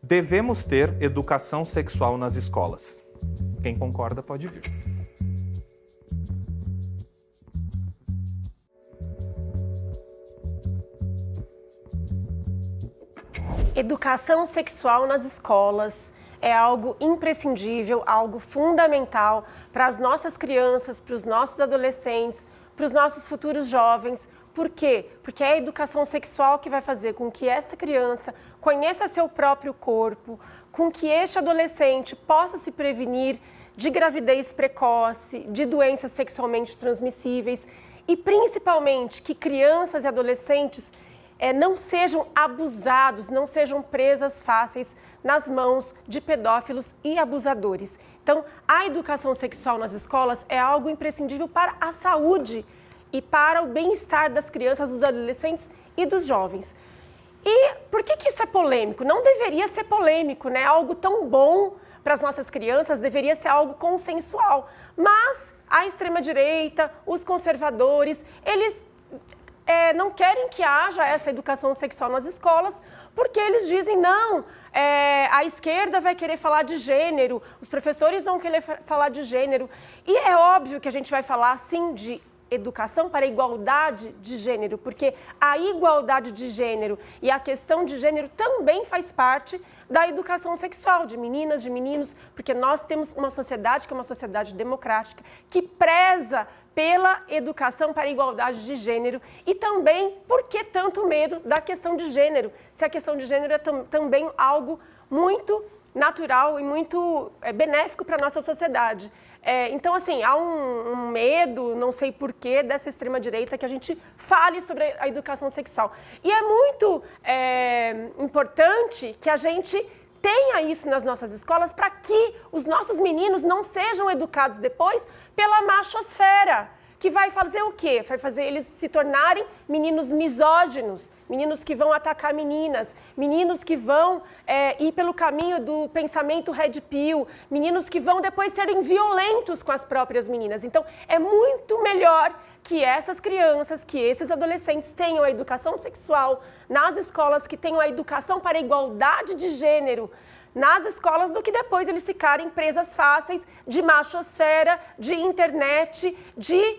Devemos ter educação sexual nas escolas. Quem concorda pode vir. Educação sexual nas escolas é algo imprescindível, algo fundamental para as nossas crianças, para os nossos adolescentes, para os nossos futuros jovens. Por quê? Porque é a educação sexual que vai fazer com que essa criança conheça seu próprio corpo, com que este adolescente possa se prevenir de gravidez precoce, de doenças sexualmente transmissíveis e, principalmente, que crianças e adolescentes não sejam abusados, não sejam presas fáceis nas mãos de pedófilos e abusadores. Então, a educação sexual nas escolas é algo imprescindível para a saúde e para o bem-estar das crianças, dos adolescentes e dos jovens. E por que isso é polêmico? Não deveria ser polêmico, né? Algo tão bom para as nossas crianças deveria ser algo consensual. Mas a extrema-direita, os conservadores, eles não querem que haja essa educação sexual nas escolas, porque eles dizem, não, a esquerda vai querer falar de gênero, os professores vão querer falar de gênero. E é óbvio que a gente vai falar, sim, de educação para a igualdade de gênero, porque a igualdade de gênero e a questão de gênero também faz parte da educação sexual, de meninas, de meninos, porque nós temos uma sociedade que é uma sociedade democrática, que preza pela educação para a igualdade de gênero e também por que tanto medo da questão de gênero, se a questão de gênero é também algo muito natural e muito benéfico para a nossa sociedade. Então, assim, há um medo, não sei porquê, dessa extrema-direita que a gente fale sobre a educação sexual. E é muito importante que a gente tenha isso nas nossas escolas para que os nossos meninos não sejam educados depois pela machosfera, que vai fazer o quê? Vai fazer eles se tornarem meninos misóginos, meninos que vão atacar meninas, meninos que vão ir pelo caminho do pensamento red pill, meninos que vão depois serem violentos com as próprias meninas. Então, é muito melhor que essas crianças, que esses adolescentes tenham a educação sexual nas escolas, que tenham a educação para a igualdade de gênero nas escolas, do que depois eles ficarem presas fáceis de machosfera, de internet, de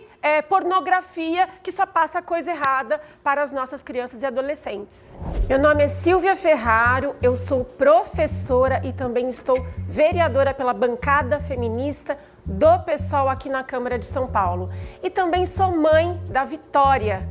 pornografia, que só passa coisa errada para as nossas crianças e adolescentes. Meu nome é Silvia Ferraro, eu sou professora e também estou vereadora pela bancada feminista do PSOL aqui na Câmara de São Paulo. E também sou mãe da Vitória,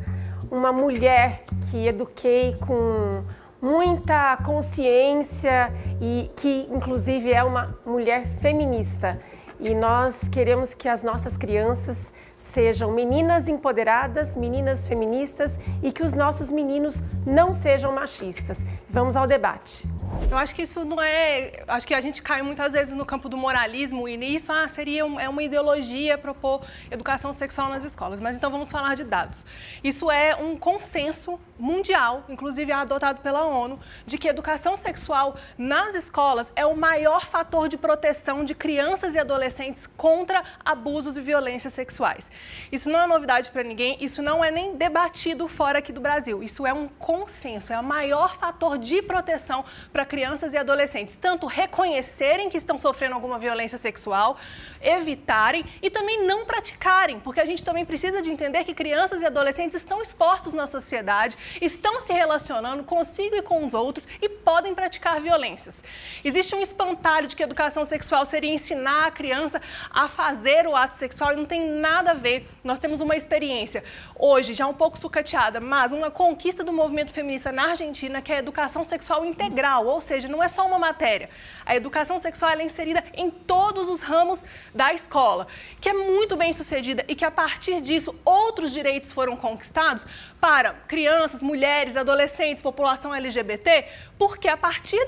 uma mulher que eduquei com muita consciência e que, inclusive, é uma mulher feminista. E nós queremos que as nossas crianças sejam meninas empoderadas, meninas feministas e que os nossos meninos não sejam machistas. Vamos ao debate. Eu acho que isso não é... Acho que a gente cai muitas vezes no campo do moralismo e nisso seria uma ideologia propor educação sexual nas escolas. Mas então vamos falar de dados. Isso é um consenso mundial, inclusive adotado pela ONU, de que educação sexual nas escolas é o maior fator de proteção de crianças e adolescentes contra abusos e violências sexuais. Isso não é novidade para ninguém, isso não é nem debatido fora aqui do Brasil. Isso é um consenso, é o maior fator de proteção para crianças e adolescentes, tanto reconhecerem que estão sofrendo alguma violência sexual, evitarem e também não praticarem, porque a gente também precisa de entender que crianças e adolescentes estão expostos na sociedade, estão se relacionando consigo e com os outros e podem praticar violências. Existe um espantalho de que educação sexual seria ensinar a criança a fazer o ato sexual e não tem nada a ver. Nós temos uma experiência hoje já um pouco sucateada, mas uma conquista do movimento feminista na Argentina, que é a educação sexual integral, ou seja, não é só uma matéria. A educação sexual é inserida em todos os ramos da escola, que é muito bem sucedida e que a partir disso outros direitos foram conquistados para crianças, mulheres, adolescentes, população LGBT, porque a partir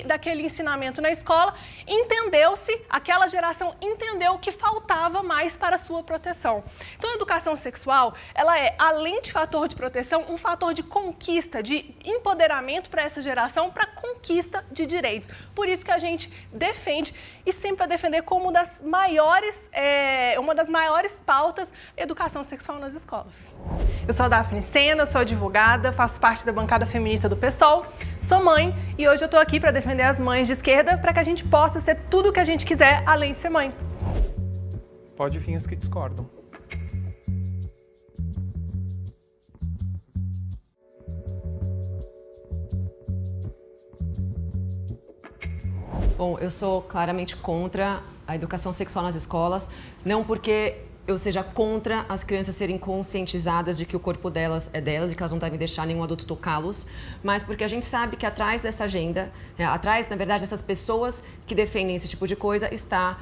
daquele ensinamento na escola, entendeu-se, aquela geração entendeu que faltava mais para a sua proteção. Então, a educação sexual, ela é, além de fator de proteção, um fator de conquista, de empoderamento para essa geração, para conquista de direitos. Por isso que a gente defende e sempre vai defender como uma das maiores pautas, educação sexual nas escolas. Eu sou a Daphne Sena, sou advogada, faço parte da bancada feminista do PSOL, sou mãe e hoje eu tô aqui para defender as mães de esquerda para que a gente possa ser tudo o que a gente quiser além de ser mãe. Pode vir as que discordam. Bom, eu sou claramente contra a educação sexual nas escolas, não porque eu seja contra as crianças serem conscientizadas de que o corpo delas é delas e que elas não devem deixar nenhum adulto tocá-los, mas porque a gente sabe que atrás dessa agenda, atrás, na verdade, dessas pessoas que defendem esse tipo de coisa, está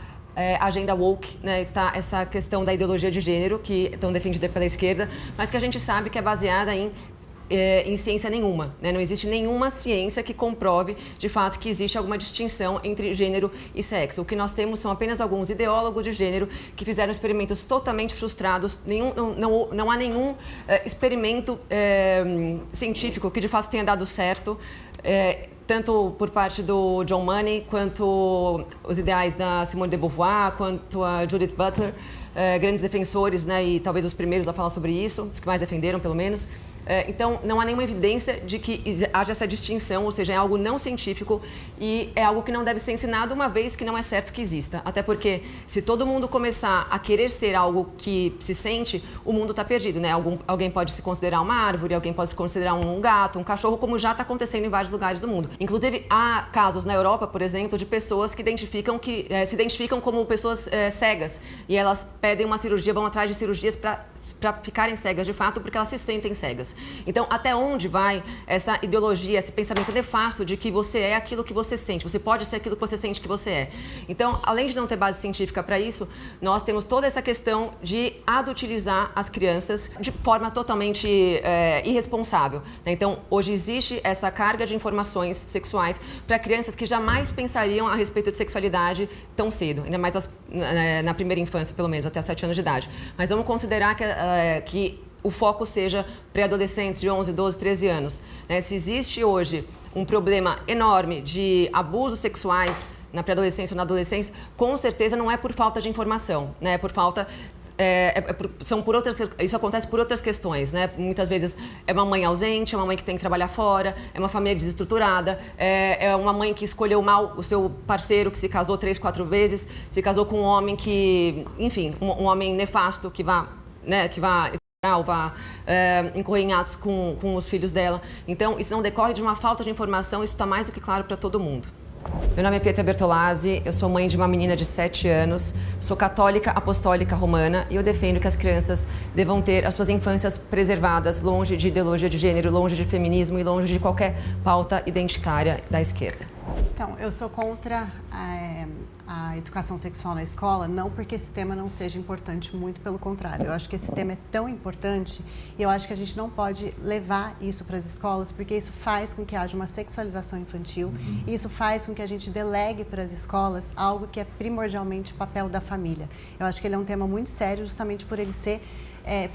a agenda woke, né? Está essa questão da ideologia de gênero, que é tão defendida pela esquerda, mas que a gente sabe que é baseada em ciência nenhuma, né? Não existe nenhuma ciência que comprove, de fato, que existe alguma distinção entre gênero e sexo. O que nós temos são apenas alguns ideólogos de gênero que fizeram experimentos totalmente frustrados. Não há nenhum experimento científico que, de fato, tenha dado certo. Tanto por parte do John Money, quanto os ideais da Simone de Beauvoir, quanto a Judith Butler, grandes defensores, né, e talvez os primeiros a falar sobre isso, os que mais defenderam, pelo menos. Então, não há nenhuma evidência de que haja essa distinção, ou seja, é algo não científico e é algo que não deve ser ensinado, uma vez que não é certo que exista. Até porque, se todo mundo começar a querer ser algo que se sente, o mundo está perdido, né? Alguém pode se considerar uma árvore, alguém pode se considerar um gato, um cachorro, como já está acontecendo em vários lugares do mundo. Inclusive, há casos na Europa, por exemplo, de pessoas que se identificam como pessoas cegas e elas pedem uma cirurgia, vão atrás de cirurgias para ficarem cegas de fato, porque elas se sentem cegas. Então, até onde vai essa ideologia, esse pensamento nefasto de que você é aquilo que você sente, você pode ser aquilo que você sente que você é? Então, além de não ter base científica para isso, nós temos toda essa questão de adultilizar as crianças de forma totalmente irresponsável, né? Então, hoje existe essa carga de informações sexuais para crianças que jamais pensariam a respeito de sexualidade tão cedo, ainda mais na primeira infância, pelo menos, até 7 anos de idade. Mas vamos considerar que o foco seja pré-adolescentes de 11, 12, 13 anos. Né? Se existe hoje um problema enorme de abusos sexuais na pré-adolescência ou na adolescência, com certeza não é por falta de informação, né? É por falta... isso acontece por outras questões, né? Muitas vezes é uma mãe ausente, é uma mãe que tem que trabalhar fora, é uma família desestruturada, é uma mãe que escolheu mal o seu parceiro, que se casou 3, 4 vezes, se casou com um homem que, enfim, um homem nefasto que vá incorrer em atos com os filhos dela. Então, isso não decorre de uma falta de informação, isso está mais do que claro para todo mundo. Meu nome é Pietra Bertolazzi, eu sou mãe de uma menina de 7 anos, sou católica apostólica romana e eu defendo que as crianças devam ter as suas infâncias preservadas, longe de ideologia de gênero, longe de feminismo e longe de qualquer pauta identitária da esquerda. Então, eu sou contra a educação sexual na escola, não porque esse tema não seja importante, muito pelo contrário. Eu acho que esse tema é tão importante e eu acho que a gente não pode levar isso para as escolas, porque isso faz com que haja uma sexualização infantil e isso faz com que a gente delegue para as escolas algo que é primordialmente papel da família. Eu acho que ele é um tema muito sério, justamente por ele ser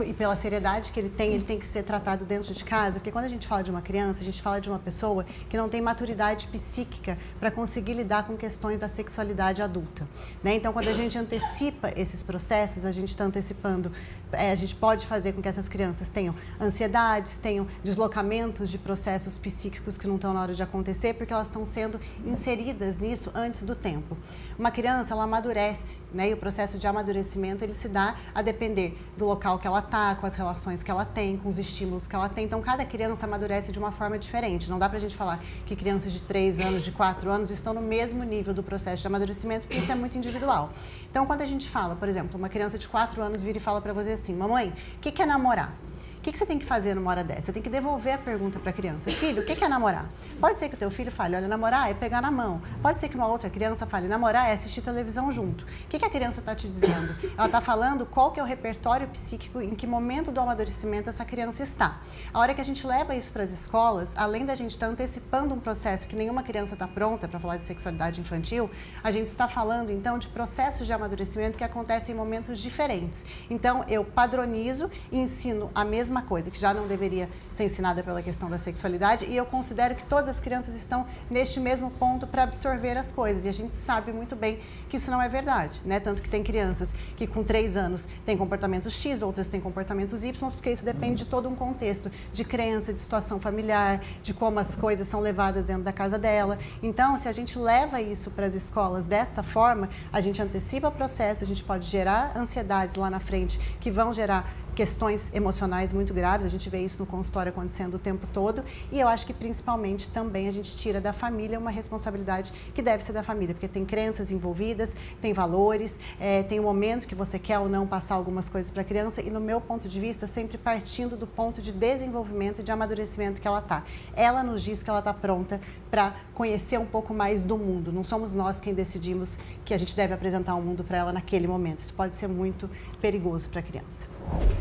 e pela seriedade que ele tem que ser tratado dentro de casa, porque quando a gente fala de uma criança, a gente fala de uma pessoa que não tem maturidade psíquica para conseguir lidar com questões da sexualidade adulta, né? Então, quando a gente antecipa esses processos, a gente está antecipando, a gente pode fazer com que essas crianças tenham ansiedades, tenham deslocamentos de processos psíquicos que não estão na hora de acontecer, porque elas estão sendo inseridas nisso antes do tempo. Uma criança, ela amadurece, né? E o processo de amadurecimento, ele se dá a depender do local que ela está, com as relações que ela tem, com os estímulos que ela tem. Então, cada criança amadurece de uma forma diferente. Não dá pra gente falar que crianças de 3 anos, de 4 anos estão no mesmo nível do processo de amadurecimento, porque isso é muito individual. Então, quando a gente fala, por exemplo, uma criança de 4 anos vira e fala pra você assim: mamãe, o que é namorar? O que você tem que fazer numa hora dessa? Você tem que devolver a pergunta para a criança. Filho, o que é namorar? Pode ser que o teu filho fale, olha, namorar é pegar na mão. Pode ser que uma outra criança fale, namorar é assistir televisão junto. O que a criança está te dizendo? Ela está falando qual que é o repertório psíquico, em que momento do amadurecimento essa criança está. A hora que a gente leva isso para as escolas, além da gente estar antecipando um processo que nenhuma criança está pronta para falar de sexualidade infantil, a gente está falando, então, de processos de amadurecimento que acontecem em momentos diferentes. Então, eu padronizo e ensino a mesma mesma coisa, que já não deveria ser ensinada pela questão da sexualidade, e eu considero que todas as crianças estão neste mesmo ponto para absorver as coisas, e a gente sabe muito bem que isso não é verdade, né? Tanto que tem crianças que com 3 anos têm comportamentos X, outras têm comportamentos Y, porque isso depende de todo um contexto de crença, de situação familiar, de como as coisas são levadas dentro da casa dela. Então, se a gente leva isso para as escolas desta forma, a gente antecipa o processo, a gente pode gerar ansiedades lá na frente que vão gerar questões emocionais muito graves, a gente vê isso no consultório acontecendo o tempo todo, e eu acho que principalmente também a gente tira da família uma responsabilidade que deve ser da família, porque tem crenças envolvidas, tem valores, tem o momento que você quer ou não passar algumas coisas para a criança, e no meu ponto de vista, sempre partindo do ponto de desenvolvimento e de amadurecimento que ela está. Ela nos diz que ela está pronta para conhecer um pouco mais do mundo, não somos nós quem decidimos que a gente deve apresentar o mundo para ela naquele momento, isso pode ser muito perigoso para a criança.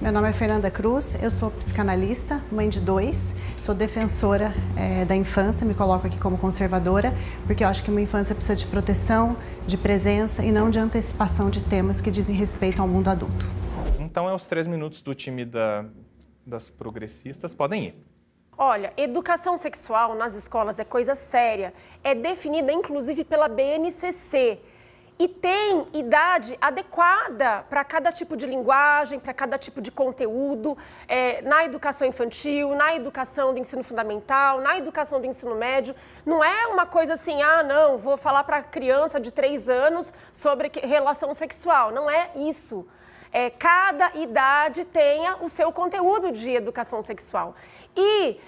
Meu nome é Fernanda Cruz, eu sou psicanalista, mãe de 2, sou defensora da infância, me coloco aqui como conservadora, porque eu acho que uma infância precisa de proteção, de presença e não de antecipação de temas que dizem respeito ao mundo adulto. Então, os 3 minutos do time das progressistas podem ir. Olha, educação sexual nas escolas é coisa séria, é definida inclusive pela BNCC. E tem idade adequada para cada tipo de linguagem, para cada tipo de conteúdo, na educação infantil, na educação do ensino fundamental, na educação do ensino médio. Não é uma coisa assim, não, vou falar para a criança de 3 anos sobre relação sexual. Não é isso. Cada idade tenha o seu conteúdo de educação sexual. E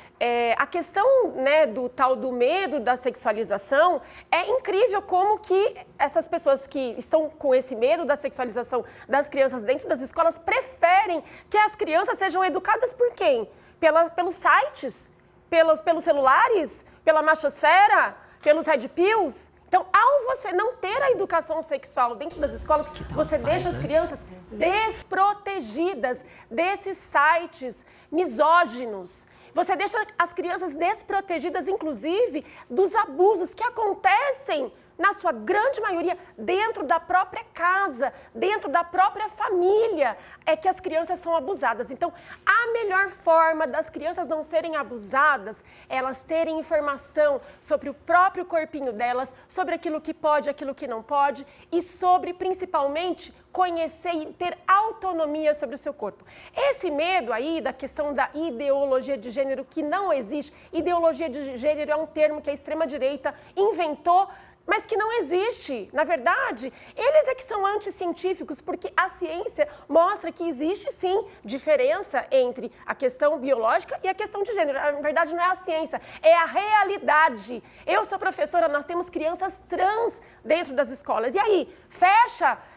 a questão, né, do tal do medo da sexualização, é incrível como que essas pessoas que estão com esse medo da sexualização das crianças dentro das escolas preferem que as crianças sejam educadas por quem? Pelos sites, pelos celulares, pela machosfera, pelos red pills. Então, ao você não ter a educação sexual dentro das escolas, você deixa as crianças desprotegidas desses sites misóginos. Você deixa as crianças desprotegidas, inclusive, dos abusos que acontecem, na sua grande maioria, dentro da própria casa, dentro da própria família, é que as crianças são abusadas. Então, a melhor forma das crianças não serem abusadas é elas terem informação sobre o próprio corpinho delas, sobre aquilo que pode, aquilo que não pode, e sobre, principalmente, conhecer e ter autonomia sobre o seu corpo. Esse medo aí da questão da ideologia de gênero, que não existe, ideologia de gênero é um termo que a extrema-direita inventou, mas que não existe. Na verdade, eles é que são anticientíficos, porque a ciência mostra que existe, sim, diferença entre a questão biológica e a questão de gênero. Na verdade, não é a ciência, é a realidade. Eu sou professora, nós temos crianças trans dentro das escolas. E aí,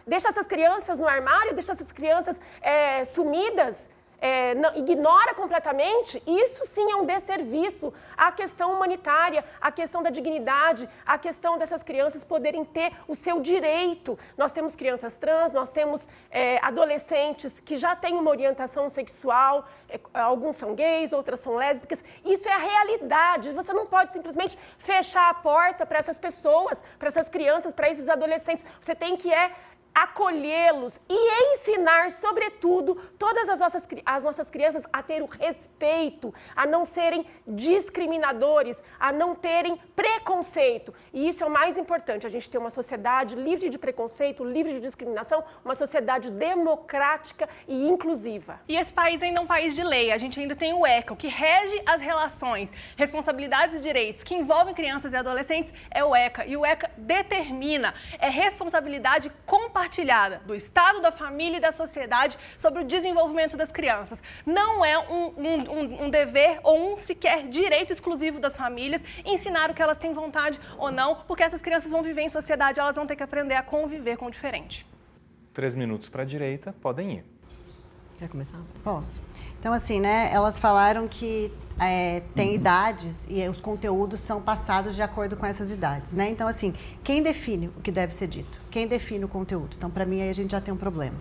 deixa essas crianças no armário, deixa essas crianças sumidas, ignora completamente, isso sim é um desserviço à questão humanitária, à questão da dignidade, à questão dessas crianças poderem ter o seu direito. Nós temos crianças trans, nós temos adolescentes que já têm uma orientação sexual, alguns são gays, outras são lésbicas. Isso é a realidade. Você não pode simplesmente fechar a porta para essas pessoas, para essas crianças, para esses adolescentes. Você tem que acolhê-los e ensinar, sobretudo, todas as nossas crianças a ter o respeito, a não serem discriminadores, a não terem preconceito. E isso é o mais importante, a gente ter uma sociedade livre de preconceito, livre de discriminação, uma sociedade democrática e inclusiva. E esse país ainda é um país de lei, a gente ainda tem o ECA, o que rege as relações, responsabilidades e direitos que envolvem crianças e adolescentes é o ECA. E o ECA determina, responsabilidade compartilhada do Estado, da família e da sociedade sobre o desenvolvimento das crianças. Não é um dever ou sequer direito exclusivo das famílias ensinar o que elas têm vontade ou não, porque essas crianças vão viver em sociedade, elas vão ter que aprender a conviver com o diferente. 3 minutos para a direita, podem ir. Quer começar? Posso. Então, assim, né, elas falaram que tem idades e os conteúdos são passados de acordo com essas idades, né? Então, assim, quem define o que deve ser dito? Quem define o conteúdo? Então, para mim, aí a gente já tem um problema.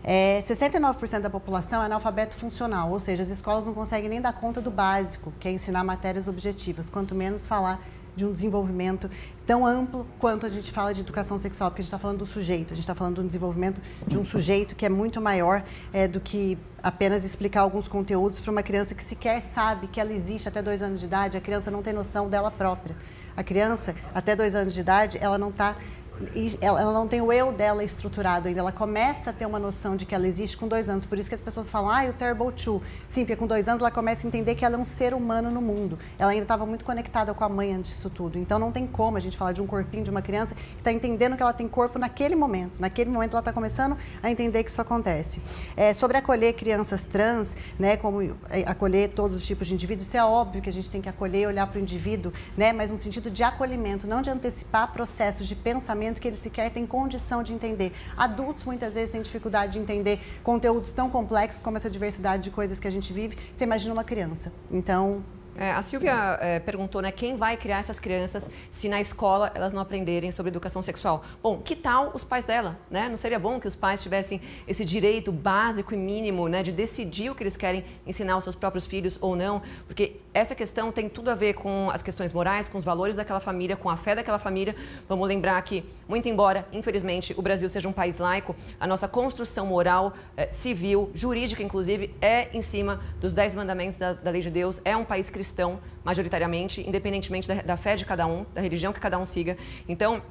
69% da população é analfabeto funcional, ou seja, as escolas não conseguem nem dar conta do básico, que é ensinar matérias objetivas, quanto menos falar de um desenvolvimento tão amplo quanto a gente fala de educação sexual, porque a gente está falando do sujeito, a gente está falando do desenvolvimento de um sujeito que é muito maior do que apenas explicar alguns conteúdos para uma criança que sequer sabe que ela existe até 2 anos de idade. A criança não tem noção dela própria. A criança, até 2 anos de idade, ela não tem o eu dela estruturado ainda. Ela começa a ter uma noção de que ela existe com 2 anos. Por isso que as pessoas falam, o terrible two. Sim, porque com 2 anos ela começa a entender que ela é um ser humano no mundo. Ela ainda estava muito conectada com a mãe antes disso tudo. Então não tem como a gente falar de um corpinho de uma criança que está entendendo que ela tem corpo naquele momento. Naquele momento ela está começando a entender que isso acontece. Sobre acolher crianças trans, né, como acolher todos os tipos de indivíduos, isso é óbvio que a gente tem que acolher e olhar para o indivíduo, né, mas no sentido de acolhimento, não de antecipar processos de pensamento que eles sequer têm condição de entender. Adultos muitas vezes têm dificuldade de entender conteúdos tão complexos como essa diversidade de coisas que a gente vive. Você imagina uma criança. Então... A Silvia perguntou, né, quem vai criar essas crianças se na escola elas não aprenderem sobre educação sexual? Bom, que tal os pais dela, né? Não seria bom que os pais tivessem esse direito básico e mínimo, né, de decidir o que eles querem ensinar aos seus próprios filhos ou não? Porque essa questão tem tudo a ver com as questões morais, com os valores daquela família, com a fé daquela família. Vamos lembrar que, muito embora, infelizmente, o Brasil seja um país laico, a nossa construção moral, civil, jurídica, inclusive, é em cima dos 10 mandamentos da lei de Deus. É um país cristão, majoritariamente, independentemente da fé de cada um, da religião que cada um siga. Então,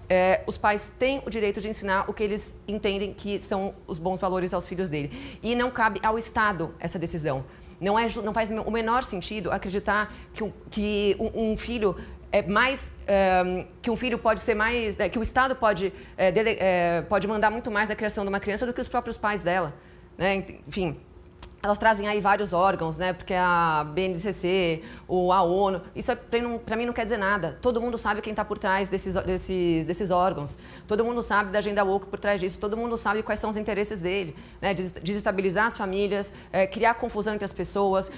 os pais têm o direito de ensinar o que eles entendem que são os bons valores aos filhos dele. E não cabe ao Estado essa decisão. Não faz o menor sentido acreditar que um filho é mais que um filho pode ser mais, que o Estado pode mandar muito mais da criação de uma criança do que os próprios pais dela, né? Enfim. Elas trazem aí vários órgãos, né? Porque a BNCC, a ONU, isso para mim não quer dizer nada. Todo mundo sabe quem está por trás desses órgãos. Todo mundo sabe da agenda woke por trás disso. Todo mundo sabe quais são os interesses dele, né? Desestabilizar as famílias, criar confusão entre as pessoas.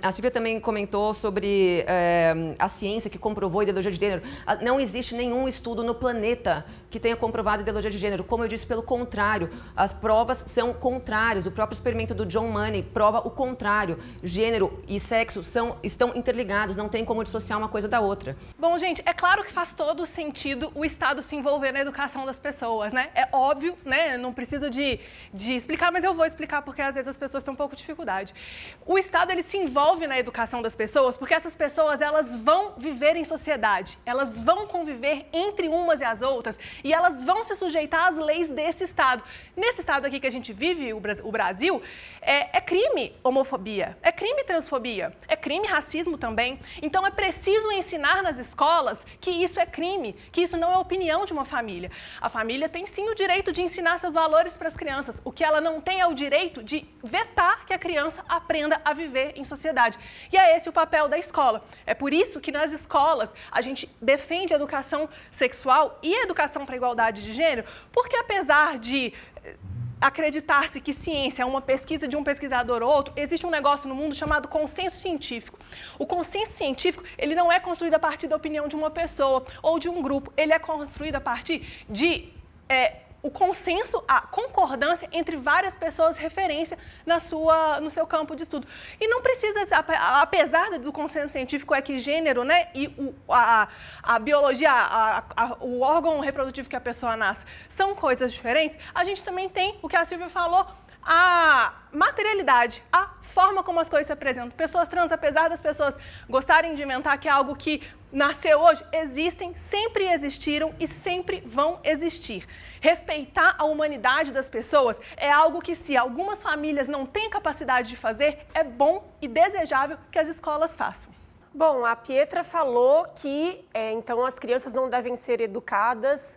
A Silvia também comentou sobre a ciência que comprovou a ideologia de gênero. Não existe nenhum estudo no planeta que tenha comprovado a ideologia de gênero. Como eu disse, pelo contrário, as provas são contrárias. O próprio experimento do John Money prova o contrário. Gênero e sexo estão interligados, não tem como dissociar uma coisa da outra. Bom, gente, é claro que faz todo sentido o Estado se envolver na educação das pessoas, né? É óbvio, né? Não preciso de explicar, mas eu vou explicar porque às vezes as pessoas têm um pouco de dificuldade. O Estado, ele se envolve na educação das pessoas porque essas pessoas, elas vão viver em sociedade, elas vão conviver entre umas e as outras e elas vão se sujeitar às leis desse Estado. Nesse Estado aqui que a gente vive, o Brasil, é crime homofobia, é crime transfobia, é crime racismo também. Então é preciso ensinar nas escolas que isso é crime, que isso não é opinião de uma família. A família tem sim o direito de ensinar seus valores para as crianças. O que ela não tem é o direito de vetar que a criança aprenda a viver em sociedade. E é esse o papel da escola. É por isso que nas escolas a gente defende a educação sexual e a educação para a igualdade de gênero, porque apesar de acreditar-se que ciência é uma pesquisa de um pesquisador ou outro, existe um negócio no mundo chamado consenso científico. O consenso científico, ele não é construído a partir da opinião de uma pessoa ou de um grupo, ele é construído a partir de o consenso, a concordância entre várias pessoas, referência no seu campo de estudo. E não precisa, apesar do consenso científico é que gênero, né, e a biologia, o órgão reprodutivo que a pessoa nasce são coisas diferentes, a gente também tem o que a Silvia falou, a materialidade, a forma como as coisas se apresentam. Pessoas trans, apesar das pessoas gostarem de inventar que é algo que nasceu hoje, existem, sempre existiram e sempre vão existir. Respeitar a humanidade das pessoas é algo que, se algumas famílias não têm capacidade de fazer, é bom e desejável que as escolas façam. Bom, a Pietra falou que, então, as crianças não devem ser educadas,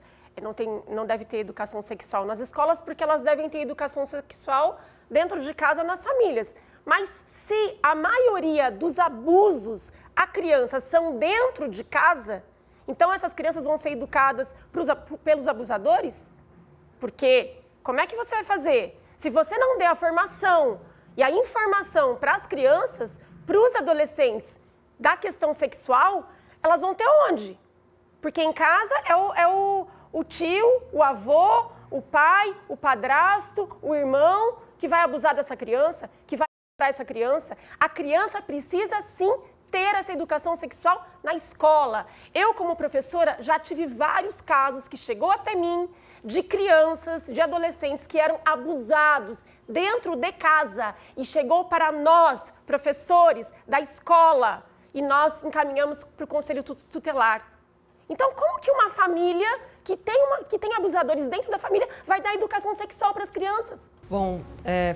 não deve ter educação sexual nas escolas, porque elas devem ter educação sexual dentro de casa, nas famílias. Mas se a maioria dos abusos a crianças são dentro de casa, então essas crianças vão ser educadas pelos abusadores? Porque como é que você vai fazer? Se você não der a formação e a informação para as crianças, para os adolescentes da questão sexual, elas vão ter onde? Porque em casa é o tio, o avô, o pai, o padrasto, o irmão que vai abusar dessa criança, que vai abusar essa criança. A criança precisa sim ter essa educação sexual na escola. Eu, como professora, já tive vários casos que chegou até mim de crianças, de adolescentes que eram abusados dentro de casa e chegou para nós, professores da escola, e nós encaminhamos para o conselho tutelar. Então, como que uma família que tem abusadores dentro da família vai dar educação sexual para as crianças? Bom,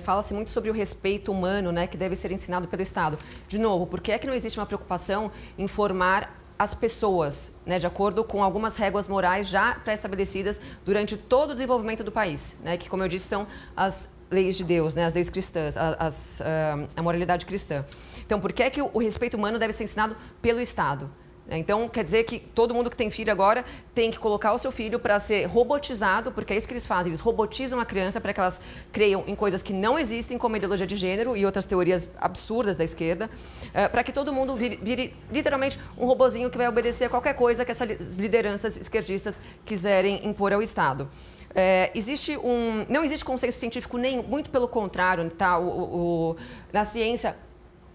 fala-se muito sobre o respeito humano, né, que deve ser ensinado pelo Estado. De novo, por que é que não existe uma preocupação em formar as pessoas, né, de acordo com algumas réguas morais já pré-estabelecidas durante todo o desenvolvimento do país, né, que, como eu disse, são as leis de Deus, né, as leis cristãs, a moralidade cristã. Então, por que é que o respeito humano deve ser ensinado pelo Estado? Então, quer dizer que todo mundo que tem filho agora tem que colocar o seu filho para ser robotizado, porque é isso que eles fazem, eles robotizam a criança para que elas creiam em coisas que não existem, como a ideologia de gênero e outras teorias absurdas da esquerda, para que todo mundo vire literalmente um robozinho que vai obedecer a qualquer coisa que essas lideranças esquerdistas quiserem impor ao Estado. Não existe consenso científico nenhum, muito pelo contrário, tá? Na ciência,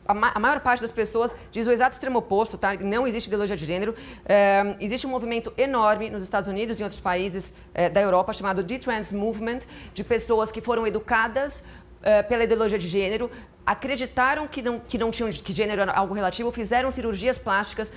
a maior parte das pessoas diz o exato extremo oposto, tá? Não existe ideologia de gênero. Existe um movimento enorme nos Estados Unidos e em outros países da Europa chamado D-Trans Movement, de pessoas que foram educadas pela ideologia de gênero, acreditaram que não tinham, que gênero era algo relativo, fizeram cirurgias plásticas.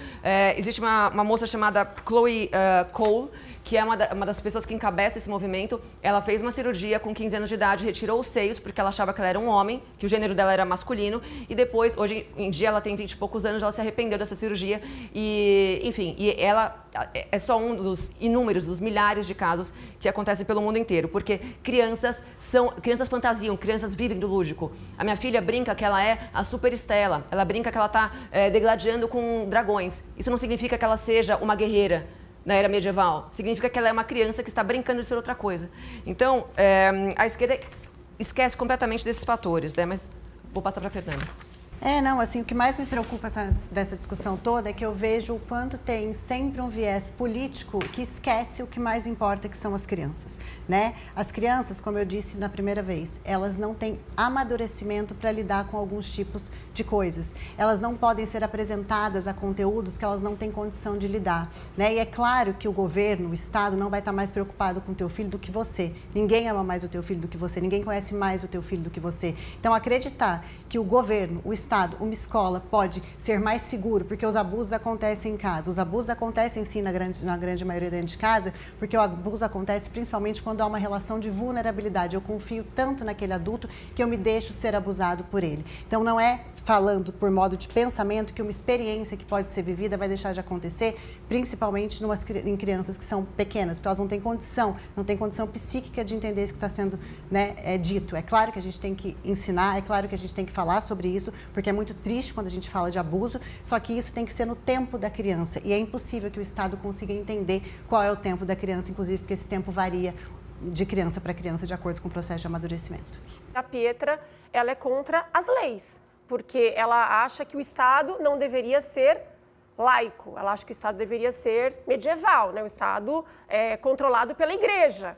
Existe uma moça chamada Chloe Cole, que é uma das pessoas que encabeça esse movimento. Ela fez uma cirurgia com 15 anos de idade, retirou os seios porque ela achava que ela era um homem, que o gênero dela era masculino, e depois, hoje em dia, ela tem 20 e poucos anos, ela se arrependeu dessa cirurgia e, enfim, ela é só um dos inúmeros, dos milhares de casos que acontecem pelo mundo inteiro, porque crianças fantasiam, crianças vivem do lúdico. A minha filha brinca que ela é a super Estela, ela brinca que ela está degladiando com dragões. Isso não significa que ela seja uma guerreira na era medieval, significa que ela é uma criança que está brincando de ser outra coisa. Então, a esquerda esquece completamente desses fatores, né? Mas vou passar para a Fernanda. O que mais me preocupa dessa discussão toda é que eu vejo o quanto tem sempre um viés político que esquece o que mais importa, que são as crianças, né? As crianças, como eu disse na primeira vez, elas não têm amadurecimento para lidar com alguns tipos de coisas. Elas não podem ser apresentadas a conteúdos que elas não têm condição de lidar, né? E é claro que o governo, o Estado, não vai estar mais preocupado com o teu filho do que você. Ninguém ama mais o teu filho do que você, ninguém conhece mais o teu filho do que você. Então, acreditar que o governo, o Estado, uma escola pode ser mais seguro, porque os abusos acontecem em casa. Os abusos acontecem sim na grande maioria dentro de casa, porque o abuso acontece principalmente quando há uma relação de vulnerabilidade. Eu confio tanto naquele adulto que eu me deixo ser abusado por ele. Então não é falando por modo de pensamento que uma experiência que pode ser vivida vai deixar de acontecer, principalmente em crianças que são pequenas, porque elas não têm condição psíquica de entender isso que está sendo, né, dito. É claro que a gente tem que ensinar, é claro que a gente tem que falar sobre isso, porque é muito triste quando a gente fala de abuso, só que isso tem que ser no tempo da criança. E é impossível que o Estado consiga entender qual é o tempo da criança, inclusive porque esse tempo varia de criança para criança de acordo com o processo de amadurecimento. A Pietra, ela é contra as leis, porque ela acha que o Estado não deveria ser laico, ela acha que o Estado deveria ser medieval, né? O Estado é controlado pela Igreja.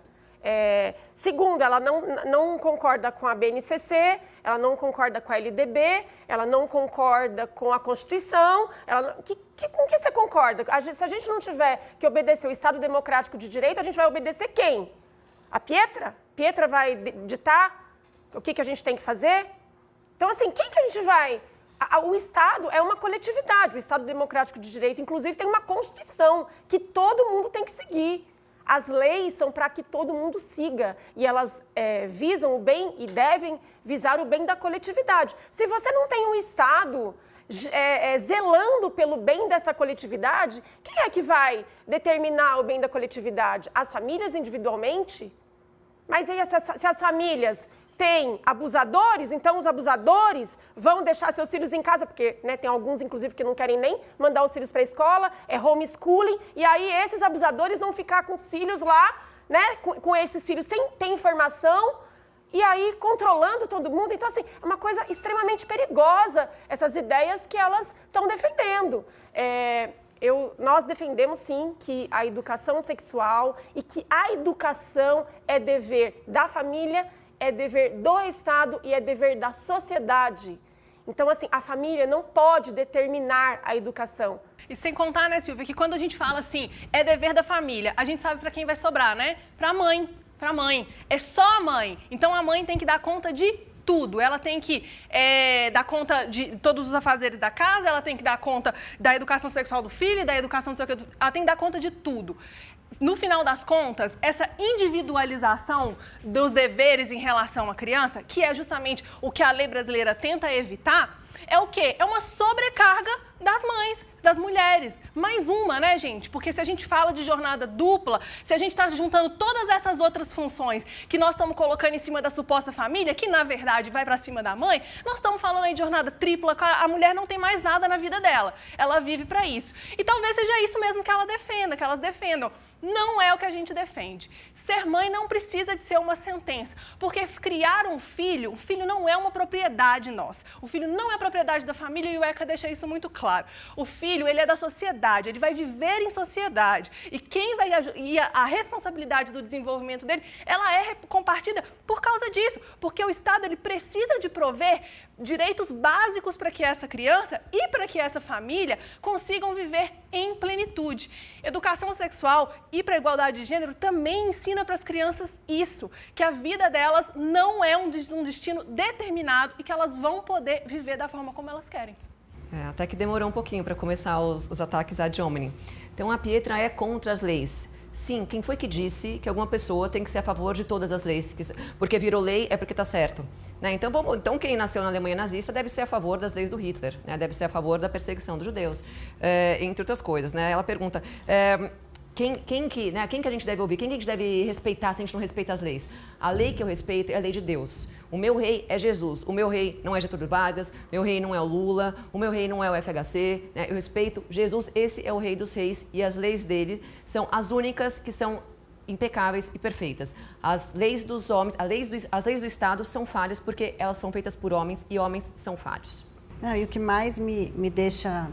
Segundo, ela não concorda com a BNCC, ela não concorda com a LDB, ela não concorda com a Constituição. Com que você concorda? Se a gente não tiver que obedecer o Estado Democrático de Direito, a gente vai obedecer quem? A Pietra? Pietra vai ditar o que a gente tem que fazer? Então, assim, quem que a gente vai... O Estado é uma coletividade, o Estado Democrático de Direito, inclusive, tem uma Constituição que todo mundo tem que seguir. As leis são para que todo mundo siga e elas visam o bem e devem visar o bem da coletividade. Se você não tem um Estado zelando pelo bem dessa coletividade, quem é que vai determinar o bem da coletividade? As famílias individualmente? Mas aí, se as famílias têm abusadores, então os abusadores vão deixar seus filhos em casa, porque, né, tem alguns, inclusive, que não querem nem mandar os filhos para a escola, é homeschooling, e aí esses abusadores vão ficar com os filhos lá, né, com esses filhos sem ter informação, e aí controlando todo mundo. Então, assim, é uma coisa extremamente perigosa, essas ideias que elas estão defendendo. Nós defendemos, sim, que a educação sexual e que a educação é dever da família, é dever do Estado e é dever da sociedade. Então, assim, a família não pode determinar a educação. E sem contar, né, Silvia, que quando a gente fala assim, é dever da família, a gente sabe para quem vai sobrar, né? Para a mãe, É só a mãe. Então, a mãe tem que dar conta de tudo. Ela tem que dar conta de todos os afazeres da casa, ela tem que dar conta da educação sexual do filho, da educação do seu... Ela tem que dar conta de tudo. No final das contas, essa individualização dos deveres em relação à criança, que é justamente o que a lei brasileira tenta evitar, é o quê? É uma sobrecarga das mães, das mulheres. Mais uma, né, gente? Porque se a gente fala de jornada dupla, se a gente está juntando todas essas outras funções que nós estamos colocando em cima da suposta família, que na verdade vai para cima da mãe, nós estamos falando aí de jornada tripla, a mulher não tem mais nada na vida dela. Ela vive para isso. E talvez seja isso mesmo que ela defenda, que elas defendam. Não é o que a gente defende. Ser mãe não precisa de ser uma sentença, porque criar um filho não é uma propriedade nossa. O filho não é propriedade da família e o ECA deixa isso muito claro. O filho, ele é da sociedade, ele vai viver em sociedade. E a responsabilidade do desenvolvimento dele, ela é compartida por causa disso, porque o Estado, ele precisa de prover direitos básicos para que essa criança e para que essa família consigam viver em plenitude. Educação sexual e para a igualdade de gênero também ensina para as crianças isso, que a vida delas não é um destino determinado e que elas vão poder viver da forma como elas querem. Até que demorou um pouquinho para começar os ataques ad hominem. Então, a Pietra é contra as leis. Sim, quem foi que disse que alguma pessoa tem que ser a favor de todas as leis? Porque virou lei é porque está certo. Né? Então, quem nasceu na Alemanha nazista deve ser a favor das leis do Hitler, né? Deve ser a favor da perseguição dos judeus, entre outras coisas. Né? Ela pergunta... Quem que a gente deve ouvir? Quem que a gente deve respeitar se a gente não respeita as leis? A lei que eu respeito é a lei de Deus. O meu rei é Jesus. O meu rei não é Getúlio Vargas, meu rei não é o Lula, o meu rei não é o FHC. Né? Eu respeito Jesus, esse é o rei dos reis e as leis dele são as únicas que são impecáveis e perfeitas. As leis dos homens, as leis do Estado são falhas porque elas são feitas por homens e homens são falhos. Não, e o que mais me deixa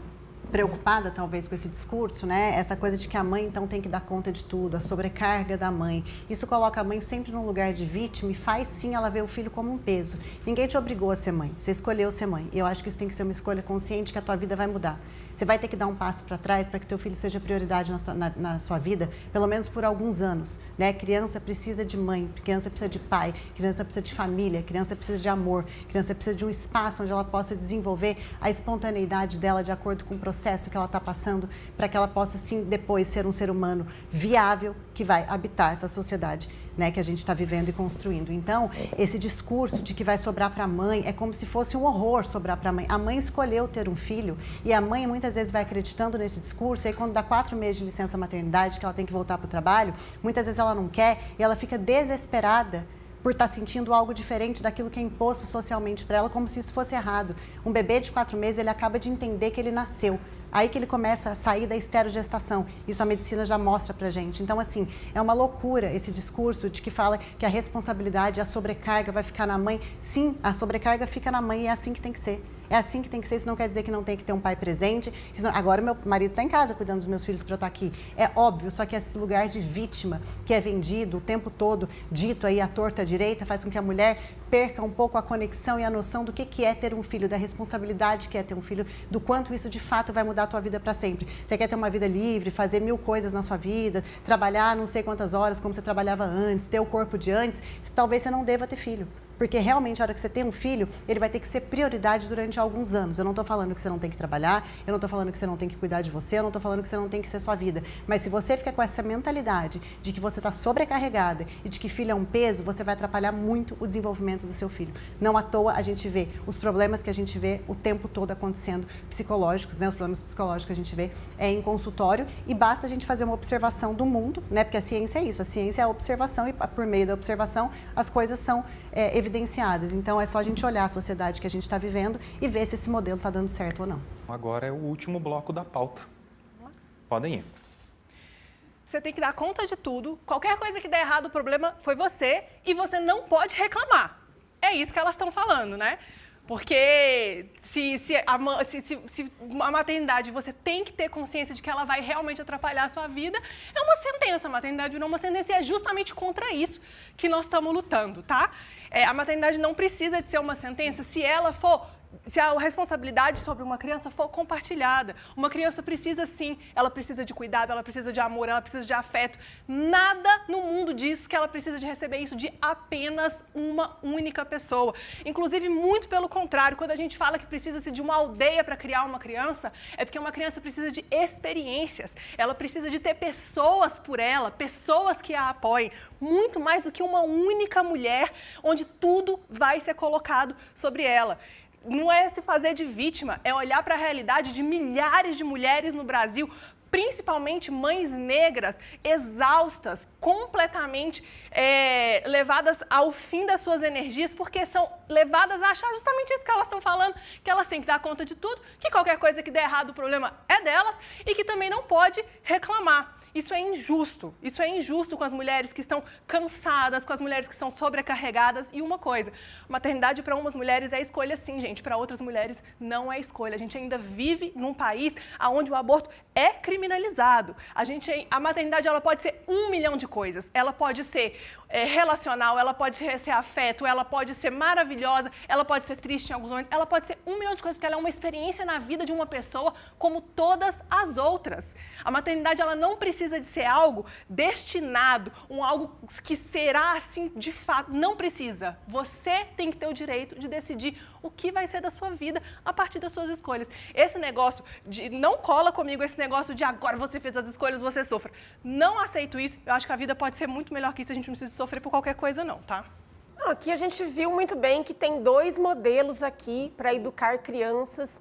preocupada, talvez, com esse discurso, né? Essa coisa de que a mãe, então, tem que dar conta de tudo, a sobrecarga da mãe. Isso coloca a mãe sempre num lugar de vítima e faz, sim, ela ver o filho como um peso. Ninguém te obrigou a ser mãe, você escolheu ser mãe. E eu acho que isso tem que ser uma escolha consciente que a tua vida vai mudar. Você vai ter que dar um passo para trás para que teu filho seja prioridade na sua vida, pelo menos por alguns anos, né? Criança precisa de mãe, criança precisa de pai, criança precisa de família, criança precisa de amor, criança precisa de um espaço onde ela possa desenvolver a espontaneidade dela de acordo com o processo que ela está passando, para que ela possa, sim, depois ser um ser humano viável que vai habitar essa sociedade, né, que a gente está vivendo e construindo. Então, esse discurso de que vai sobrar para a mãe é como se fosse um horror sobrar para a mãe. A mãe escolheu ter um filho e a mãe muitas vezes vai acreditando nesse discurso e aí quando dá 4 meses de licença maternidade, que ela tem que voltar para o trabalho, muitas vezes ela não quer e ela fica desesperada por estar sentindo algo diferente daquilo que é imposto socialmente para ela, como se isso fosse errado. Um bebê de 4 meses, ele acaba de entender que ele nasceu. Aí que ele começa a sair da esterogestação. Isso a medicina já mostra pra gente. Então, assim, é uma loucura esse discurso de que fala que a responsabilidade, a sobrecarga vai ficar na mãe. Sim, a sobrecarga fica na mãe e é assim que tem que ser. É assim que tem que ser, isso não quer dizer que não tem que ter um pai presente. Agora meu marido está em casa cuidando dos meus filhos para eu estar aqui. É óbvio, só que esse lugar de vítima que é vendido o tempo todo, dito aí à torta à direita, faz com que a mulher perca um pouco a conexão e a noção do que é ter um filho, da responsabilidade que é ter um filho, do quanto isso de fato vai mudar a tua vida para sempre. Você quer ter uma vida livre, fazer 1000 coisas na sua vida, trabalhar não sei quantas horas como você trabalhava antes, ter o corpo de antes, talvez você não deva ter filho. Porque realmente, a hora que você tem um filho, ele vai ter que ser prioridade durante alguns anos. Eu não estou falando que você não tem que trabalhar, eu não estou falando que você não tem que cuidar de você, eu não estou falando que você não tem que ser sua vida. Mas se você fica com essa mentalidade de que você está sobrecarregada e de que filho é um peso, você vai atrapalhar muito o desenvolvimento do seu filho. Não à toa a gente vê os problemas que a gente vê o tempo todo acontecendo psicológicos, né? Os problemas psicológicos que a gente vê em consultório e basta a gente fazer uma observação do mundo, né? Porque a ciência é isso, a ciência é a observação e por meio da observação as coisas são evidenciadas. Então, é só a gente olhar a sociedade que a gente está vivendo e ver se esse modelo está dando certo ou não. Agora é o último bloco da pauta. Podem ir. Você tem que dar conta de tudo. Qualquer coisa que der errado, o problema foi você e você não pode reclamar. É isso que elas estão falando, né? Porque se a maternidade você tem que ter consciência de que ela vai realmente atrapalhar a sua vida, é uma sentença. A maternidade virou uma sentença e é justamente contra isso que nós estamos lutando, tá? A maternidade não precisa de ser uma sentença se ela for se a responsabilidade sobre uma criança for compartilhada. Uma criança precisa sim, ela precisa de cuidado, ela precisa de amor, ela precisa de afeto. Nada no mundo diz que ela precisa de receber isso de apenas uma única pessoa. Inclusive, muito pelo contrário, quando a gente fala que precisa-se de uma aldeia para criar uma criança, é porque uma criança precisa de experiências, ela precisa de ter pessoas por ela, pessoas que a apoiem, muito mais do que uma única mulher, onde tudo vai ser colocado sobre ela. Não é se fazer de vítima, é olhar para a realidade de milhares de mulheres no Brasil, principalmente mães negras, exaustas, completamente levadas ao fim das suas energias, porque são levadas a achar justamente isso que elas estão falando, que elas têm que dar conta de tudo, que qualquer coisa que der errado o problema é delas e que também não pode reclamar. Isso é injusto com as mulheres que estão cansadas, com as mulheres que estão sobrecarregadas. E uma coisa, maternidade para umas mulheres é escolha sim, gente, para outras mulheres não é escolha. A gente ainda vive num país onde o aborto é criminalizado. A maternidade ela pode ser 1 milhão de coisas, ela pode ser relacional, ela pode ser afeto, ela pode ser maravilhosa, ela pode ser triste em alguns momentos, ela pode ser 1 milhão de coisas, porque ela é uma experiência na vida de uma pessoa como todas as outras. A maternidade ela não precisa de ser algo destinado, algo que será assim de fato, não precisa. Você tem que ter o direito de decidir o que vai ser da sua vida a partir das suas escolhas. Esse negócio de, não cola comigo esse negócio de agora você fez as escolhas, você sofra. Não aceito isso, eu acho que a vida pode ser muito melhor que isso, a gente não precisa sofrer por qualquer coisa não, tá? Aqui a gente viu muito bem que tem 2 modelos aqui para educar crianças.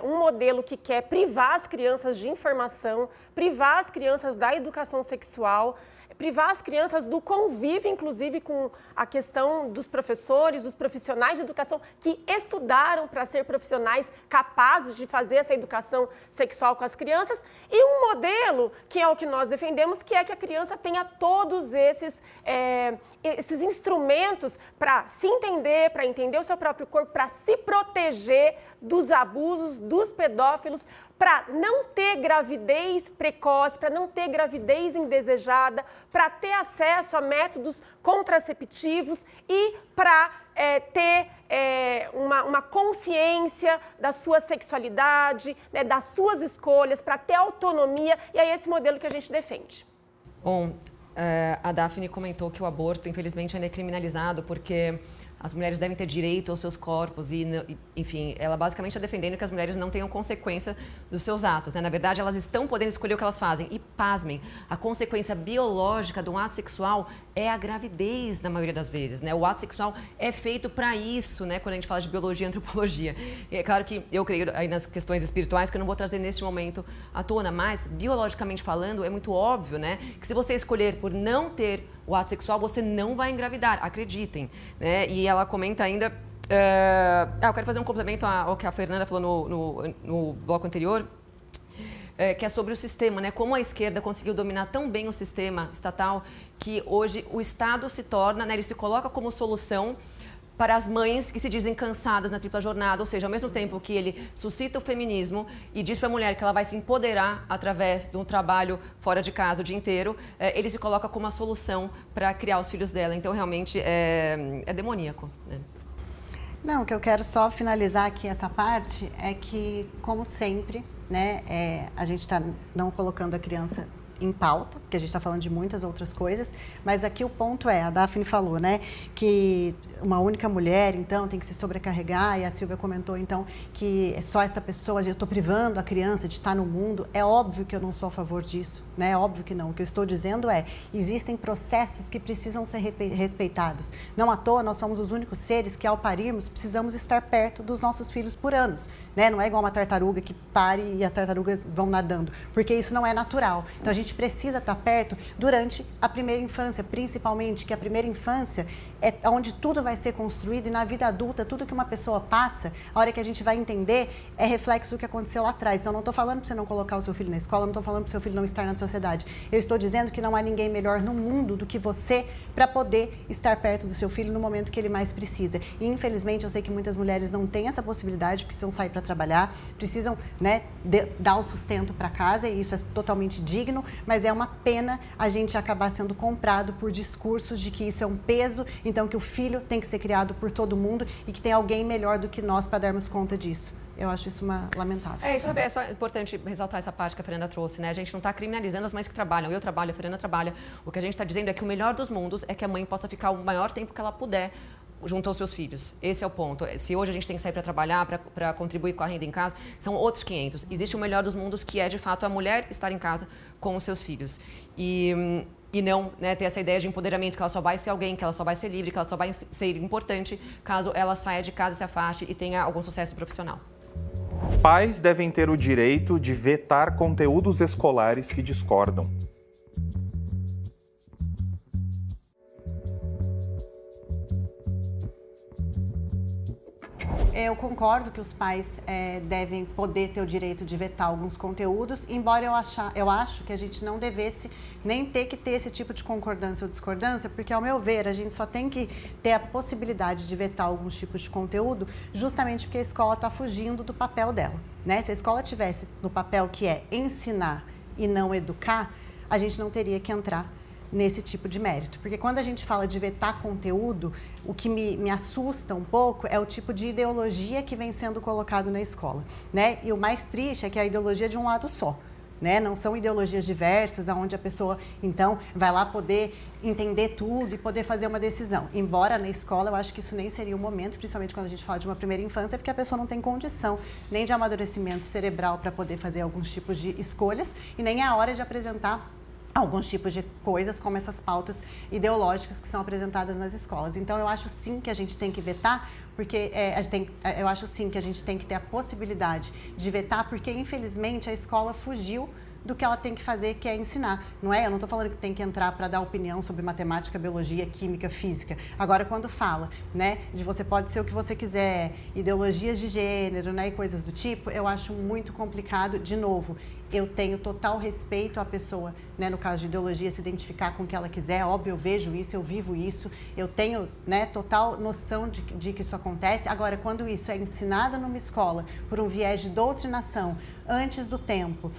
Um modelo que quer privar as crianças de informação, privar as crianças da educação sexual, privar as crianças do convívio, inclusive com a questão dos professores, dos profissionais de educação que estudaram para ser profissionais capazes de fazer essa educação sexual com as crianças, e um modelo, que é o que nós defendemos, que é que a criança tenha todos esses instrumentos para se entender, para entender o seu próprio corpo, para se proteger dos abusos, dos pedófilos, para não ter gravidez precoce, para não ter gravidez indesejada, para ter acesso a métodos contraceptivos e para ter uma consciência da sua sexualidade, né, das suas escolhas, para ter autonomia, e é esse modelo que a gente defende. Bom, a Daphne comentou que o aborto, infelizmente, ainda é criminalizado porque as mulheres devem ter direito aos seus corpos e, enfim, ela basicamente está defendendo que as mulheres não tenham consequência dos seus atos, né? Na verdade, elas estão podendo escolher o que elas fazem. E, pasmem, a consequência biológica de um ato sexual é a gravidez, na maioria das vezes, né? O ato sexual é feito para isso, né? Quando a gente fala de biologia e antropologia. E é claro que eu creio aí nas questões espirituais que eu não vou trazer neste momento à tona, mas, biologicamente falando, é muito óbvio, né? Que se você escolher por não ter o ato sexual, você não vai engravidar, acreditem, né? E ela comenta ainda... eu quero fazer um complemento ao que a Fernanda falou no bloco anterior, que é sobre o sistema, né? Como a esquerda conseguiu dominar tão bem o sistema estatal que hoje o Estado se torna, né? Ele se coloca como solução para as mães que se dizem cansadas na tripla jornada, ou seja, ao mesmo tempo que ele suscita o feminismo e diz para a mulher que ela vai se empoderar através de um trabalho fora de casa o dia inteiro, ele se coloca como a solução para criar os filhos dela. Então, realmente, é demoníaco, né? Não, o que eu quero só finalizar aqui essa parte é que, como sempre, né, a gente está não colocando a criança em pauta, porque a gente está falando de muitas outras coisas, mas aqui o ponto a Daphne falou, né, que uma única mulher, então, tem que se sobrecarregar, e a Silvia comentou, então, que só essa pessoa, eu estou privando a criança de estar no mundo. É óbvio que eu não sou a favor disso, né, é óbvio que não. O que eu estou dizendo existem processos que precisam ser respeitados. Não à toa, nós somos os únicos seres que, ao parirmos, precisamos estar perto dos nossos filhos por anos, né, não é igual uma tartaruga que pare e as tartarugas vão nadando, porque isso não é natural. Então, a gente precisa estar perto durante a primeira infância, principalmente, que a primeira infância é onde tudo vai ser construído, e na vida adulta, tudo que uma pessoa passa, a hora que a gente vai entender, é reflexo do que aconteceu lá atrás. Então, não estou falando para você não colocar o seu filho na escola, não estou falando para o seu filho não estar na sociedade. Eu estou dizendo que não há ninguém melhor no mundo do que você para poder estar perto do seu filho no momento que ele mais precisa. E, infelizmente, eu sei que muitas mulheres não têm essa possibilidade, precisam sair para trabalhar, precisam, né, dar o sustento para casa, e isso é totalmente digno, mas é uma pena a gente acabar sendo comprado por discursos de que isso é um peso então que o filho tem que ser criado por todo mundo e que tem alguém melhor do que nós para darmos conta disso. Eu acho isso lamentável. Isso é só importante ressaltar essa parte que a Fernanda trouxe, né? A gente não está criminalizando as mães que trabalham. Eu trabalho, a Fernanda trabalha. O que a gente está dizendo é que o melhor dos mundos é que a mãe possa ficar o maior tempo que ela puder junto aos seus filhos. Esse é o ponto. Se hoje a gente tem que sair para trabalhar, para contribuir com a renda em casa, são outros 500. Existe o melhor dos mundos, que é, de fato, a mulher estar em casa com os seus filhos. E não, né, ter essa ideia de empoderamento, que ela só vai ser alguém, que ela só vai ser livre, que ela só vai ser importante caso ela saia de casa, se afaste e tenha algum sucesso profissional. Pais devem ter o direito de vetar conteúdos escolares que discordam. Eu concordo que os pais devem poder ter o direito de vetar alguns conteúdos, embora eu acho que a gente não devesse nem ter que ter esse tipo de concordância ou discordância, porque, ao meu ver, a gente só tem que ter a possibilidade de vetar alguns tipos de conteúdo justamente porque a escola está fugindo do papel dela, né? Se a escola tivesse no papel que é ensinar e não educar, a gente não teria que entrar nesse tipo de mérito. Porque quando a gente fala de vetar conteúdo, o que me assusta um pouco é o tipo de ideologia que vem sendo colocado na escola, né? E o mais triste é que a ideologia é de um lado só, né? Não são ideologias diversas, onde a pessoa, então, vai lá poder entender tudo e poder fazer uma decisão. Embora na escola eu acho que isso nem seria o momento, principalmente quando a gente fala de uma primeira infância, porque a pessoa não tem condição nem de amadurecimento cerebral para poder fazer alguns tipos de escolhas e nem é a hora de apresentar alguns tipos de coisas, como essas pautas ideológicas que são apresentadas nas escolas. Então, eu acho sim que a gente tem que vetar, porque eu acho sim que a gente tem que ter a possibilidade de vetar, porque, infelizmente, a escola fugiu do que ela tem que fazer, que é ensinar, não é? Eu não estou falando que tem que entrar para dar opinião sobre matemática, biologia, química, física. Agora, quando fala, né, de você pode ser o que você quiser, ideologias de gênero, né, e coisas do tipo, eu acho muito complicado. De novo, eu tenho total respeito à pessoa, né, no caso de ideologia, se identificar com o que ela quiser. Óbvio, eu vejo isso, eu vivo isso, eu tenho, né, total noção de que isso acontece. Agora, quando isso é ensinado numa escola por um viés de doutrinação, antes do tempo,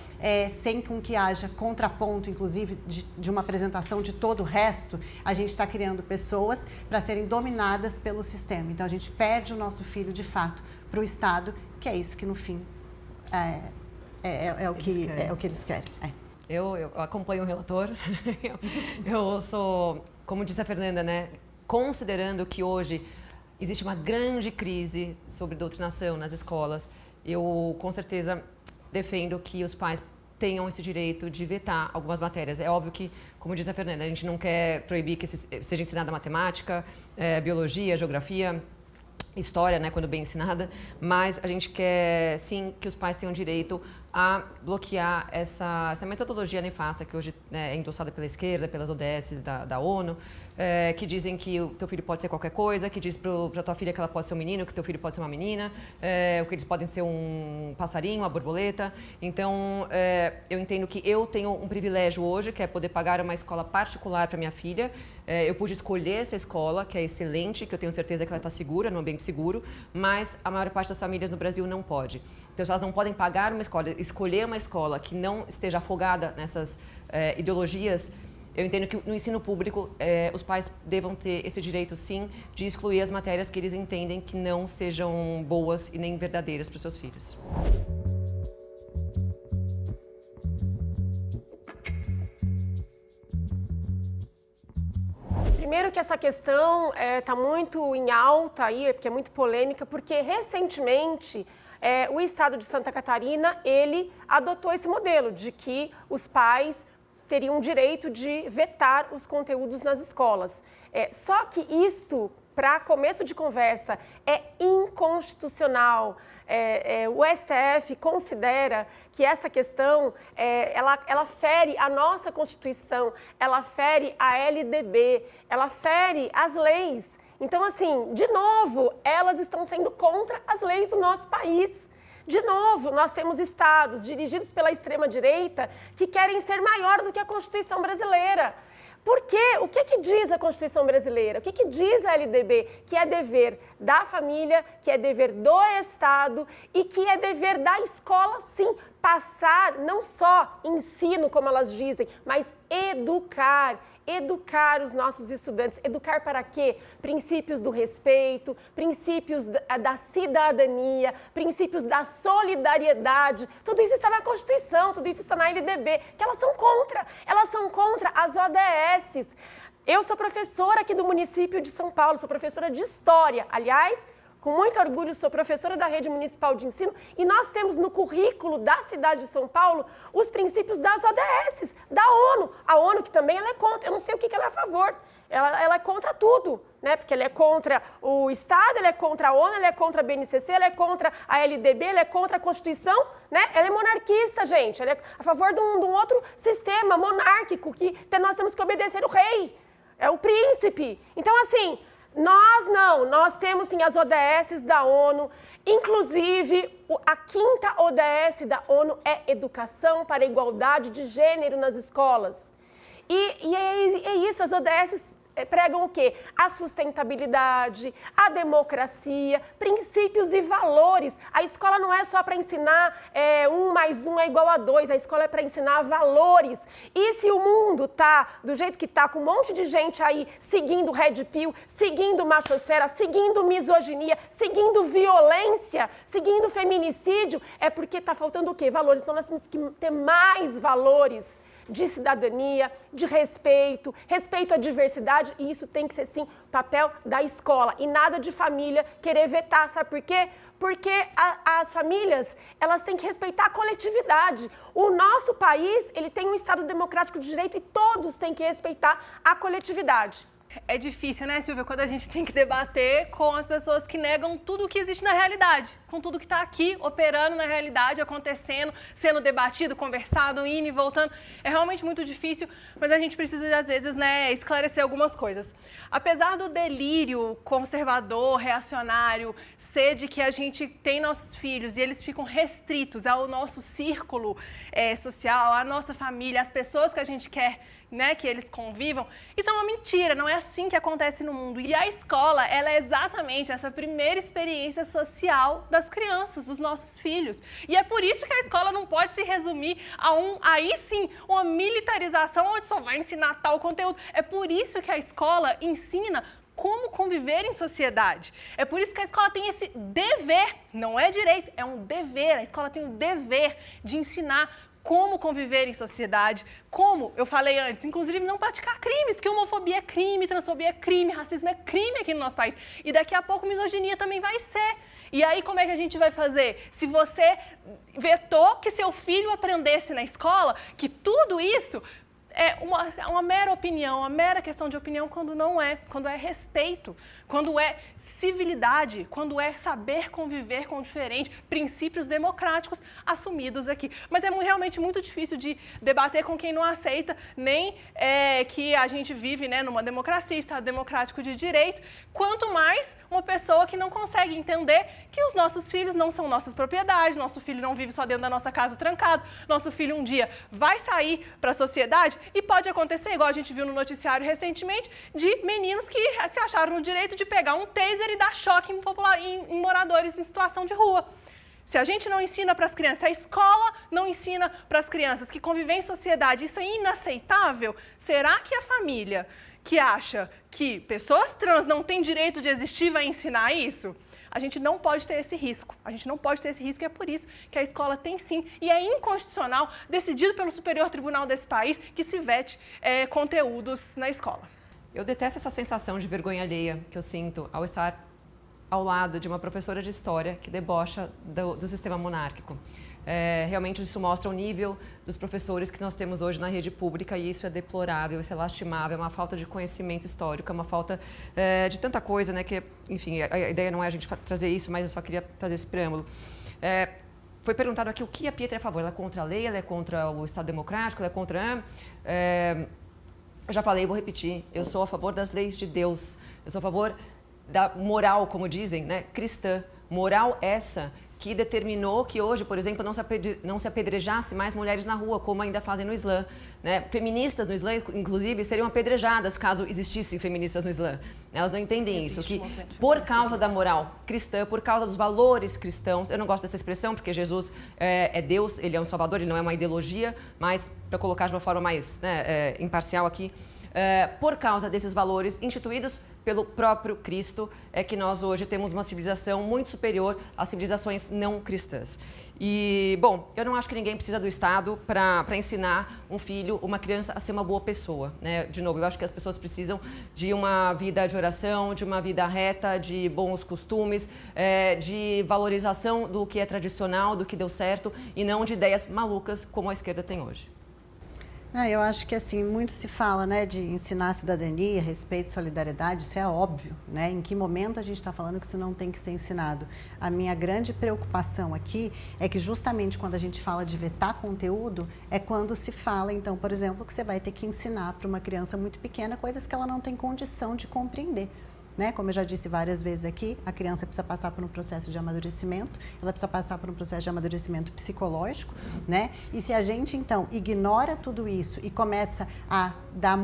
sem com que haja contraponto, inclusive, de uma apresentação de todo o resto, a gente está criando pessoas para serem dominadas pelo sistema. Então, a gente perde o nosso filho, de fato, para o Estado, que é isso que, no fim, é o que eles querem. Eu acompanho o relator. Eu sou, como disse a Fernanda, né, considerando que hoje existe uma grande crise sobre doutrinação nas escolas, eu com certeza defendo que os pais tenham esse direito de vetar algumas matérias. É óbvio que, como diz a Fernanda, a gente não quer proibir que seja ensinada matemática, biologia, geografia, história, né, quando bem ensinada, mas a gente quer, sim, que os pais tenham direito a bloquear essa metodologia nefasta que hoje, né, é endossada pela esquerda, pelas ODSs da ONU, que dizem que o teu filho pode ser qualquer coisa, que diz para tua filha que ela pode ser um menino, que teu filho pode ser uma menina, que eles podem ser um passarinho, uma borboleta. Então, eu entendo que eu tenho um privilégio hoje, que é poder pagar uma escola particular para minha filha. Eu pude escolher essa escola, que é excelente, que eu tenho certeza que ela está segura, num ambiente seguro, mas a maior parte das famílias no Brasil não pode. Então, se elas não podem pagar uma escola, escolher uma escola que não esteja afogada nessas ideologias, eu entendo que no ensino público os pais devam ter esse direito, sim, de excluir as matérias que eles entendem que não sejam boas e nem verdadeiras para os seus filhos. Primeiro que essa questão está muito em alta aí, porque é muito polêmica, porque recentemente o Estado de Santa Catarina, ele adotou esse modelo de que os pais teriam direito de vetar os conteúdos nas escolas. Só que isto, para começo de conversa, é inconstitucional. O STF considera que essa questão, ela fere a nossa Constituição, ela fere a LDB, ela fere as leis. Então, assim, de novo, elas estão sendo contra as leis do nosso país. De novo, nós temos estados dirigidos pela extrema-direita que querem ser maior do que a Constituição brasileira. Por quê? O que diz a Constituição brasileira? O que diz a LDB? Que é dever da família, que é dever do Estado e que é dever da escola, sim. passar não só ensino, como elas dizem, mas educar os nossos estudantes. Educar para quê? Princípios do respeito, princípios da cidadania, princípios da solidariedade. Tudo isso está na Constituição, tudo isso está na LDB, que elas são contra. Elas são contra as ODS. Eu sou professora aqui do município de São Paulo, sou professora de História. Aliás, com muito orgulho, sou professora da Rede Municipal de Ensino e nós temos no currículo da cidade de São Paulo os princípios das ODS, da ONU. A ONU que também ela é contra, eu não sei o que ela é a favor. Ela é contra tudo, né? Porque ela é contra o Estado, ela é contra a ONU, ela é contra a BNCC, ela é contra a LDB, ela é contra a Constituição, né? Ela é monarquista, gente. Ela é a favor de um outro sistema monárquico que nós temos que obedecer o rei, é o príncipe. Então, assim, nós temos sim as ODS da ONU, inclusive a 5ª ODS da ONU é Educação para a Igualdade de Gênero nas Escolas. E é isso, as ODS pregam o quê? A sustentabilidade, a democracia, princípios e valores. A escola não é só para ensinar 1 mais 1 é igual a 2, a escola é para ensinar valores. E se o mundo tá do jeito que tá, com um monte de gente aí seguindo Red Pill, seguindo machosfera, seguindo misoginia, seguindo violência, seguindo feminicídio, é porque tá faltando o quê? Valores. Então nós temos que ter mais valores de cidadania, de respeito, respeito à diversidade, e isso tem que ser, sim, papel da escola, e nada de família querer vetar, sabe por quê? Porque as famílias, elas têm que respeitar a coletividade. O nosso país, ele tem um Estado democrático de direito e todos têm que respeitar a coletividade. É difícil, né, Silvia, quando a gente tem que debater com as pessoas que negam tudo o que existe na realidade, com tudo que está aqui, operando na realidade, acontecendo, sendo debatido, conversado, indo e voltando. É realmente muito difícil, mas a gente precisa, às vezes, né, esclarecer algumas coisas. Apesar do delírio conservador, reacionário, ser de que a gente tem nossos filhos e eles ficam restritos ao nosso círculo social, à nossa família, às pessoas que a gente quer, né, que eles convivam, isso é uma mentira, não é assim que acontece no mundo. E a escola, ela é exatamente essa primeira experiência social das crianças, dos nossos filhos. E é por isso que a escola não pode se resumir a aí sim, uma militarização onde só vai ensinar tal conteúdo. É por isso que a escola ensina como conviver em sociedade. É por isso que a escola tem esse dever, não é direito, é um dever. A escola tem o dever de ensinar como conviver em sociedade, como eu falei antes, inclusive não praticar crimes, porque homofobia é crime, transfobia é crime, racismo é crime aqui no nosso país. E daqui a pouco misoginia também vai ser. E aí como é que a gente vai fazer? Se você vetou que seu filho aprendesse na escola, que tudo isso é uma mera opinião, uma mera questão de opinião, quando não é, quando é respeito, quando é civilidade, quando é saber conviver com o diferente, princípios democráticos assumidos aqui. Mas é realmente muito difícil de debater com quem não aceita nem que a gente vive, né, numa democracia, Estado democrático de direito, quanto mais uma pessoa que não consegue entender que os nossos filhos não são nossas propriedades, nosso filho não vive só dentro da nossa casa trancado, nosso filho um dia vai sair para a sociedade e pode acontecer, igual a gente viu no noticiário recentemente, de meninos que se acharam no direito de pegar um taser e dar choque em moradores em situação de rua. Se a gente não ensina para as crianças, se a escola não ensina para as crianças que conviver em sociedade, isso é inaceitável, será que a família que acha que pessoas trans não têm direito de existir vai ensinar isso? A gente não pode ter esse risco. A gente não pode ter esse risco e é por isso que a escola tem sim, e é inconstitucional, decidido pelo Superior Tribunal desse país, que se vete conteúdos na escola. Eu detesto essa sensação de vergonha alheia que eu sinto ao estar ao lado de uma professora de história que debocha do sistema monárquico. Realmente isso mostra o nível dos professores que nós temos hoje na rede pública e isso é deplorável, isso é lastimável, é uma falta de conhecimento histórico, é uma falta de tanta coisa, né, que, enfim, a ideia não é a gente trazer isso, mas eu só queria fazer esse preâmbulo. Foi perguntado aqui o que a Pietra é a favor, ela é contra a lei, ela é contra o Estado Democrático, ela é contra... eu já falei, vou repetir, eu sou a favor das leis de Deus, eu sou a favor da moral, como dizem, né, cristã, moral essa que determinou que hoje, por exemplo, não se apedrejasse mais mulheres na rua, como ainda fazem no Islã. Né? Feministas no Islã, inclusive, seriam apedrejadas caso existissem feministas no Islã. Elas não entendem isso, que por causa da moral cristã, por causa dos valores cristãos, eu não gosto dessa expressão, porque Jesus é Deus, ele é um salvador, ele não é uma ideologia, mas para colocar de uma forma mais imparcial aqui, por causa desses valores instituídos pelo próprio Cristo, é que nós hoje temos uma civilização muito superior às civilizações não cristãs. E, bom, eu não acho que ninguém precisa do Estado para ensinar um filho, uma criança, a ser uma boa pessoa. Né? De novo, eu acho que as pessoas precisam de uma vida de oração, de uma vida reta, de bons costumes, de valorização do que é tradicional, do que deu certo, e não de ideias malucas como a esquerda tem hoje. Eu acho que assim, muito se fala, né, de ensinar cidadania, respeito, solidariedade, isso é óbvio, né? Em que momento a gente está falando que isso não tem que ser ensinado? A minha grande preocupação aqui é que justamente quando a gente fala de vetar conteúdo, é quando se fala, então, por exemplo, que você vai ter que ensinar para uma criança muito pequena coisas que ela não tem condição de compreender. Né? Como eu já disse várias vezes aqui, a criança precisa passar por um processo de amadurecimento, ela precisa passar por um processo de amadurecimento psicológico, né? E se a gente, então, ignora tudo isso e começa a dar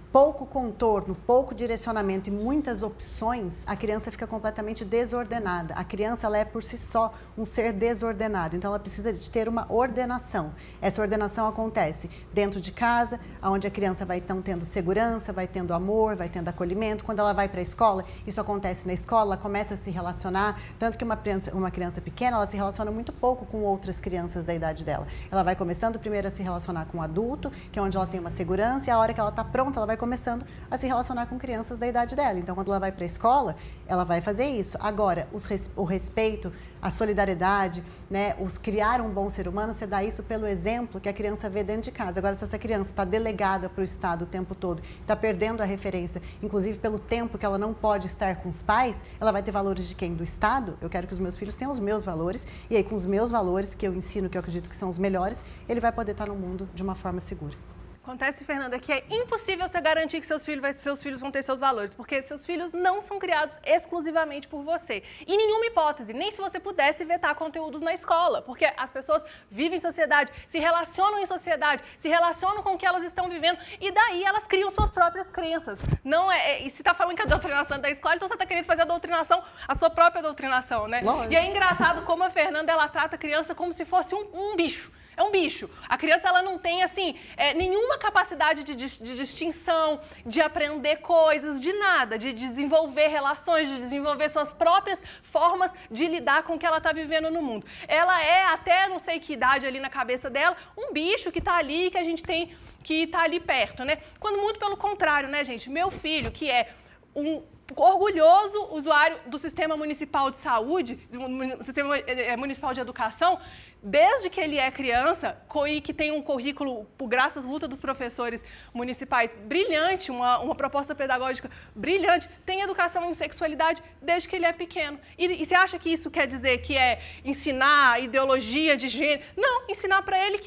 pouco contorno, pouco direcionamento e muitas opções, a criança fica completamente desordenada. A criança, ela é por si só um ser desordenado, então ela precisa de ter uma ordenação. Essa ordenação acontece dentro de casa, onde a criança vai então tendo segurança, vai tendo amor, vai tendo acolhimento. Quando ela vai para a escola, isso acontece na escola, ela começa a se relacionar, tanto que uma criança pequena, ela se relaciona muito pouco com outras crianças da idade dela. Ela vai começando primeiro a se relacionar com o adulto, que é onde ela tem uma segurança, e a hora que ela está pronta, ela vai começando a se relacionar com crianças da idade dela. Então, quando ela vai para a escola, ela vai fazer isso. Agora, o respeito, a solidariedade, né, criar um bom ser humano, você dá isso pelo exemplo que a criança vê dentro de casa. Agora, se essa criança está delegada para o Estado o tempo todo, está perdendo a referência, inclusive pelo tempo que ela não pode estar com os pais, ela vai ter valores de quem? Do Estado? Eu quero que os meus filhos tenham os meus valores, e aí com os meus valores, que eu ensino, que eu acredito que são os melhores, ele vai poder estar no mundo de uma forma segura. Acontece, Fernanda, que é impossível você garantir que seus filhos vão ter seus valores, porque seus filhos não são criados exclusivamente por você. Em nenhuma hipótese, nem se você pudesse vetar conteúdos na escola, porque as pessoas vivem em sociedade, se relacionam em sociedade, se relacionam com o que elas estão vivendo, e daí elas criam suas próprias crenças. Não e se está falando que a doutrinação é da escola, então você está querendo fazer a sua própria doutrinação, né? Lógico. E é engraçado como a Fernanda, ela trata a criança como se fosse um bicho. É um bicho. A criança, ela não tem, assim, nenhuma capacidade de distinção, de aprender coisas, de nada, de desenvolver relações, de desenvolver suas próprias formas de lidar com o que ela está vivendo no mundo. Ela é, até não sei que idade ali na cabeça dela, um bicho que está ali, que a gente tem que estar ali perto, né? Quando muito pelo contrário, né, gente? Meu filho, que é um orgulhoso usuário do Sistema Municipal de Saúde, do Sistema Municipal de Educação, desde que ele é criança, que tem um currículo, por graças à luta dos professores municipais, brilhante, uma proposta pedagógica brilhante, tem educação em sexualidade desde que ele é pequeno. E você acha que isso quer dizer que é ensinar ideologia de gênero? Não, ensinar para ele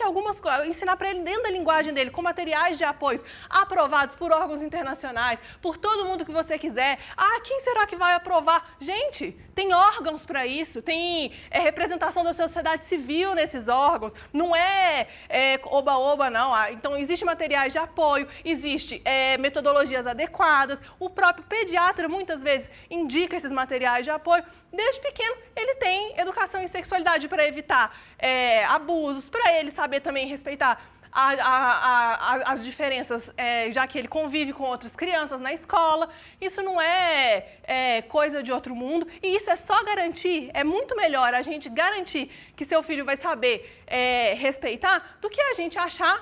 ensinar para ele dentro da linguagem dele, com materiais de apoio aprovados por órgãos internacionais, por todo mundo que você quiser. Ah, quem será que vai aprovar? Gente, tem órgãos para isso, tem representação da sociedade civil nesses órgãos, não é oba-oba, não. Então, existem materiais de apoio, existe metodologias adequadas, o próprio pediatra, muitas vezes, indica esses materiais de apoio. Desde pequeno, ele tem educação em sexualidade para evitar abusos, para ele saber também respeitar as diferenças, já que ele convive com outras crianças na escola. Isso não é coisa de outro mundo, e isso é só garantir, é muito melhor a gente garantir que seu filho vai saber respeitar, do que a gente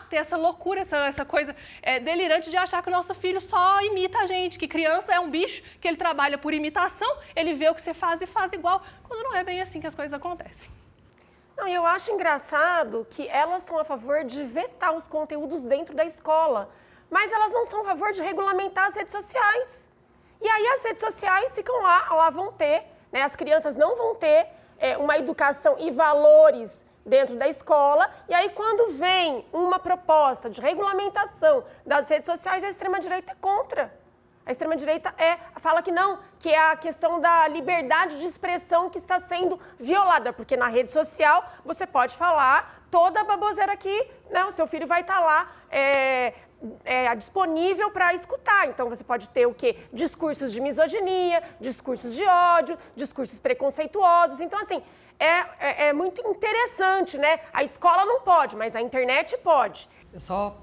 ter essa loucura, essa coisa delirante de achar que o nosso filho só imita a gente, que criança é um bicho, que ele trabalha por imitação, ele vê o que você faz e faz igual, quando não é bem assim que as coisas acontecem. Não, eu acho engraçado que elas são a favor de vetar os conteúdos dentro da escola, mas elas não são a favor de regulamentar as redes sociais. E aí as redes sociais ficam lá vão ter, né, as crianças não vão ter uma educação e valores dentro da escola, e aí quando vem uma proposta de regulamentação das redes sociais, a extrema-direita é contra. A extrema-direita fala que não, que é a questão da liberdade de expressão que está sendo violada, porque na rede social você pode falar toda a baboseira que, né, o seu filho vai estar lá disponível para escutar. Então você pode ter o quê? Discursos de misoginia, discursos de ódio, discursos preconceituosos. Então, assim, é muito interessante, né? A escola não pode, mas a internet pode. Eu só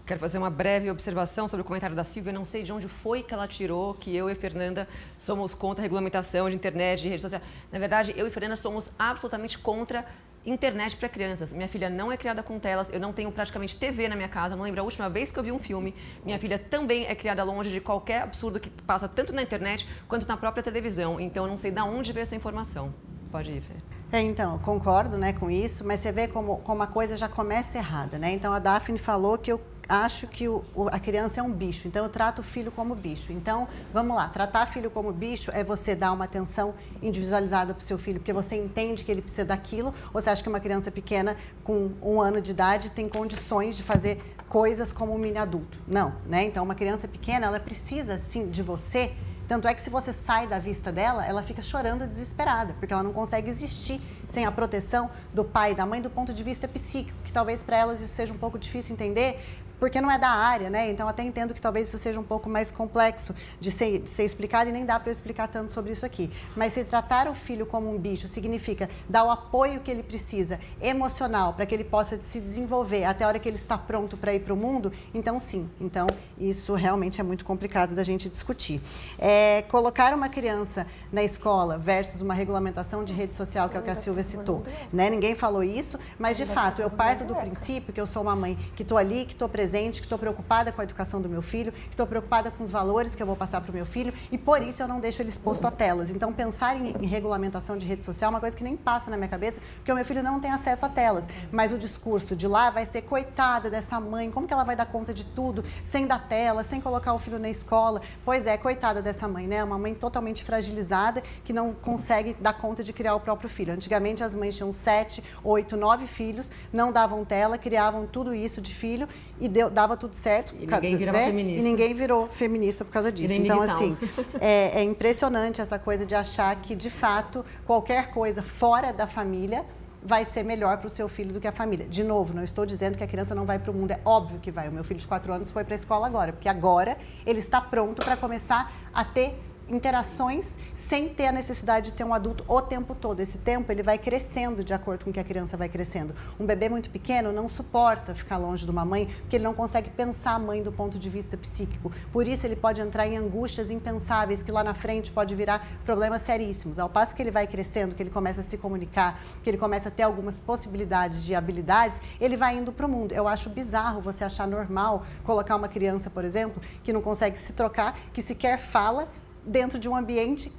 quero fazer uma breve observação sobre o comentário da Silvia. Não sei de onde foi que ela tirou que eu e Fernanda somos contra a regulamentação de internet, de rede social. Na verdade, eu e Fernanda somos absolutamente contra internet para crianças. Minha filha não é criada com telas, eu não tenho praticamente TV na minha casa, não lembro a última vez que eu vi um filme. Minha filha também é criada longe de qualquer absurdo que passa tanto na internet quanto na própria televisão. Então, eu não sei de onde veio essa informação. Pode ir, Fê. Então, concordo, né, com isso, mas você vê como a coisa já começa errada, né? Então, a Daphne falou que eu acho que a criança é um bicho, então eu trato o filho como bicho. Então, vamos lá, tratar filho como bicho é você dar uma atenção individualizada para o seu filho, porque você entende que ele precisa daquilo, ou você acha que uma criança pequena com 1 ano de idade tem condições de fazer coisas como um mini adulto? Não, né? Então, uma criança pequena, ela precisa, sim, de você. Tanto é que se você sai da vista dela, ela fica chorando desesperada, porque ela não consegue existir sem a proteção do pai e da mãe do ponto de vista psíquico, que talvez para elas isso seja um pouco difícil entender, porque não é da área, né? Então, até entendo que talvez isso seja um pouco mais complexo de ser explicado e nem dá para eu explicar tanto sobre isso aqui. Mas se tratar o filho como um bicho significa dar o apoio que ele precisa, emocional, para que ele possa se desenvolver até a hora que ele está pronto para ir para o mundo, então sim. Então, isso realmente é muito complicado da gente discutir. Colocar uma criança na escola versus uma regulamentação de rede social, que é o que a Silvia citou, né? Ninguém falou isso, mas de fato, eu parto do princípio que eu sou uma mãe que estou ali, que estou presente, que estou preocupada com a educação do meu filho, que estou preocupada com os valores que eu vou passar para o meu filho e por isso eu não deixo ele exposto a telas. Então, pensar em regulamentação de rede social é uma coisa que nem passa na minha cabeça, porque o meu filho não tem acesso a telas. Mas o discurso de lá vai ser: coitada dessa mãe, como que ela vai dar conta de tudo sem dar tela, sem colocar o filho na escola? Pois é, coitada dessa mãe, né? Uma mãe totalmente fragilizada que não consegue dar conta de criar o próprio filho. Antigamente as mães tinham 7, 8, 9 filhos, não davam tela, criavam tudo isso de filho e dava tudo certo. E ninguém virava feminista. E ninguém virou feminista por causa disso. Então, assim, é impressionante essa coisa de achar que, de fato, qualquer coisa fora da família vai ser melhor para o seu filho do que a família. De novo, não estou dizendo que a criança não vai para o mundo, é óbvio que vai. O meu filho de 4 anos foi para a escola agora, porque agora ele está pronto para começar a ter interações sem ter a necessidade de ter um adulto o tempo todo. Esse tempo ele vai crescendo de acordo com que a criança vai crescendo. Um bebê muito pequeno não suporta ficar longe de uma mãe, porque ele não consegue pensar a mãe do ponto de vista psíquico. Por isso ele pode entrar em angústias impensáveis que lá na frente pode virar problemas seríssimos. Ao passo que ele vai crescendo, que ele começa a se comunicar, que ele começa a ter algumas possibilidades de habilidades, ele vai indo para o mundo. Eu acho bizarro você achar normal colocar uma criança, por exemplo, que não consegue se trocar, que sequer fala, dentro de um ambiente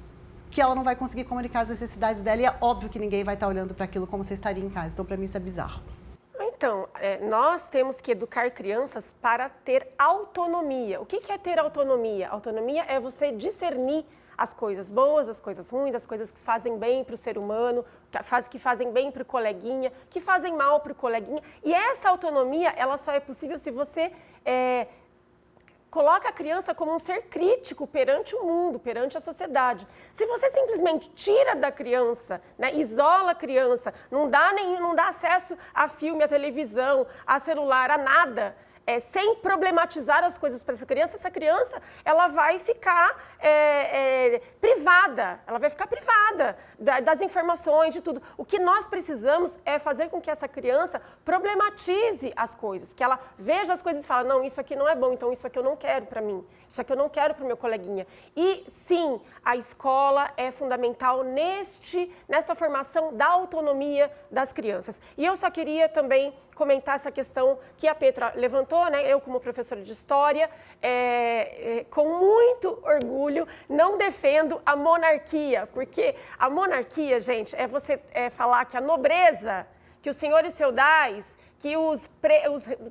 que ela não vai conseguir comunicar as necessidades dela e é óbvio que ninguém vai estar olhando para aquilo como você estaria em casa. Então, para mim, isso é bizarro. Então, nós temos que educar crianças para ter autonomia. O que é ter autonomia? Autonomia é você discernir as coisas boas, as coisas ruins, as coisas que fazem bem para o ser humano, que fazem bem para o coleguinha, que fazem mal para o coleguinha. E essa autonomia, ela só é possível se você coloca a criança como um ser crítico perante o mundo, perante a sociedade. Se você simplesmente tira da criança, né, isola a criança, não dá acesso a filme, a televisão, a celular, a nada, sem problematizar as coisas para essa criança ela vai ficar privada, ela vai ficar privada das informações, de tudo. O que nós precisamos é fazer com que essa criança problematize as coisas, que ela veja as coisas e fale: não, isso aqui não é bom, então isso aqui eu não quero para mim, isso aqui eu não quero para o meu coleguinha. E sim, a escola é fundamental nesta formação da autonomia das crianças. E eu só queria também comentar essa questão que a Petra levantou, né? Eu, como professora de História, com muito orgulho, não defendo a monarquia, porque a monarquia, gente, é você falar que a nobreza, que os senhores feudais, que os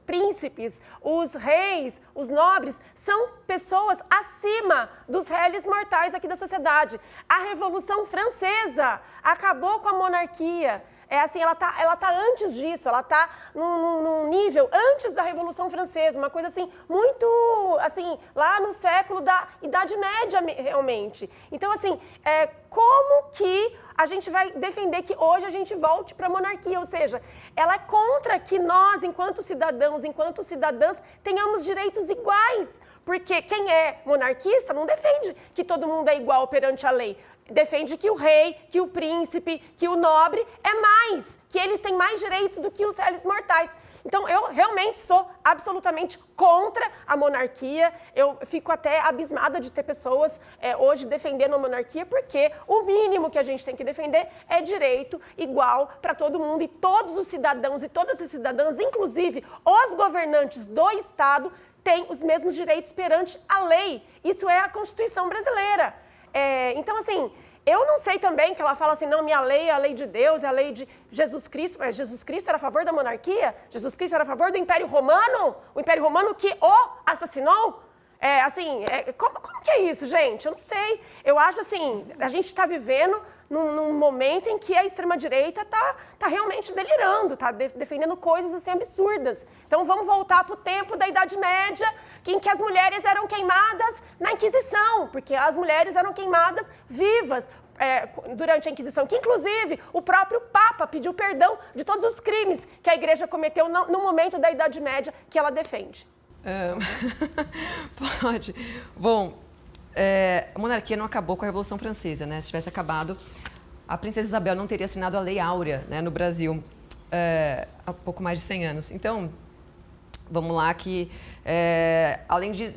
príncipes, os reis, os nobres, são pessoas acima dos réis mortais aqui da sociedade. A Revolução Francesa acabou com a monarquia. ela tá antes disso, ela tá num nível antes da Revolução Francesa, uma coisa assim, muito, assim, lá no século da Idade Média, realmente. Então, assim, como que a gente vai defender que hoje a gente volte para a monarquia? Ou seja, ela é contra que nós, enquanto cidadãos, enquanto cidadãs, tenhamos direitos iguais. Porque quem é monarquista não defende que todo mundo é igual perante a lei. Defende que o rei, que o príncipe, que o nobre é mais, que eles têm mais direitos do que os réis mortais. Então, eu realmente sou absolutamente contra a monarquia. Eu fico até abismada de ter pessoas hoje defendendo a monarquia, porque o mínimo que a gente tem que defender é direito igual para todo mundo. E todos os cidadãos e todas as cidadãs, inclusive os governantes do Estado, têm os mesmos direitos perante a lei. Isso é a Constituição brasileira. Então, assim, eu não sei também que ela fala assim, não, minha lei é a lei de Deus, é a lei de Jesus Cristo. Mas Jesus Cristo era a favor da monarquia? Jesus Cristo era a favor do Império Romano? O Império Romano que o assassinou? Como que é isso, gente? Eu não sei. Eu acho assim, a gente está vivendo num momento em que a extrema-direita tá realmente delirando, tá defendendo coisas assim absurdas. Então vamos voltar para o tempo da Idade Média, em que as mulheres eram queimadas na Inquisição, porque as mulheres eram queimadas vivas durante a Inquisição, que inclusive o próprio Papa pediu perdão de todos os crimes que a Igreja cometeu no momento da Idade Média que ela defende. Pode. Bom, a monarquia não acabou com a Revolução Francesa, né? Se tivesse acabado, a princesa Isabel não teria assinado a Lei Áurea, né, no Brasil há pouco mais de 100 anos. Então, vamos lá que, além de...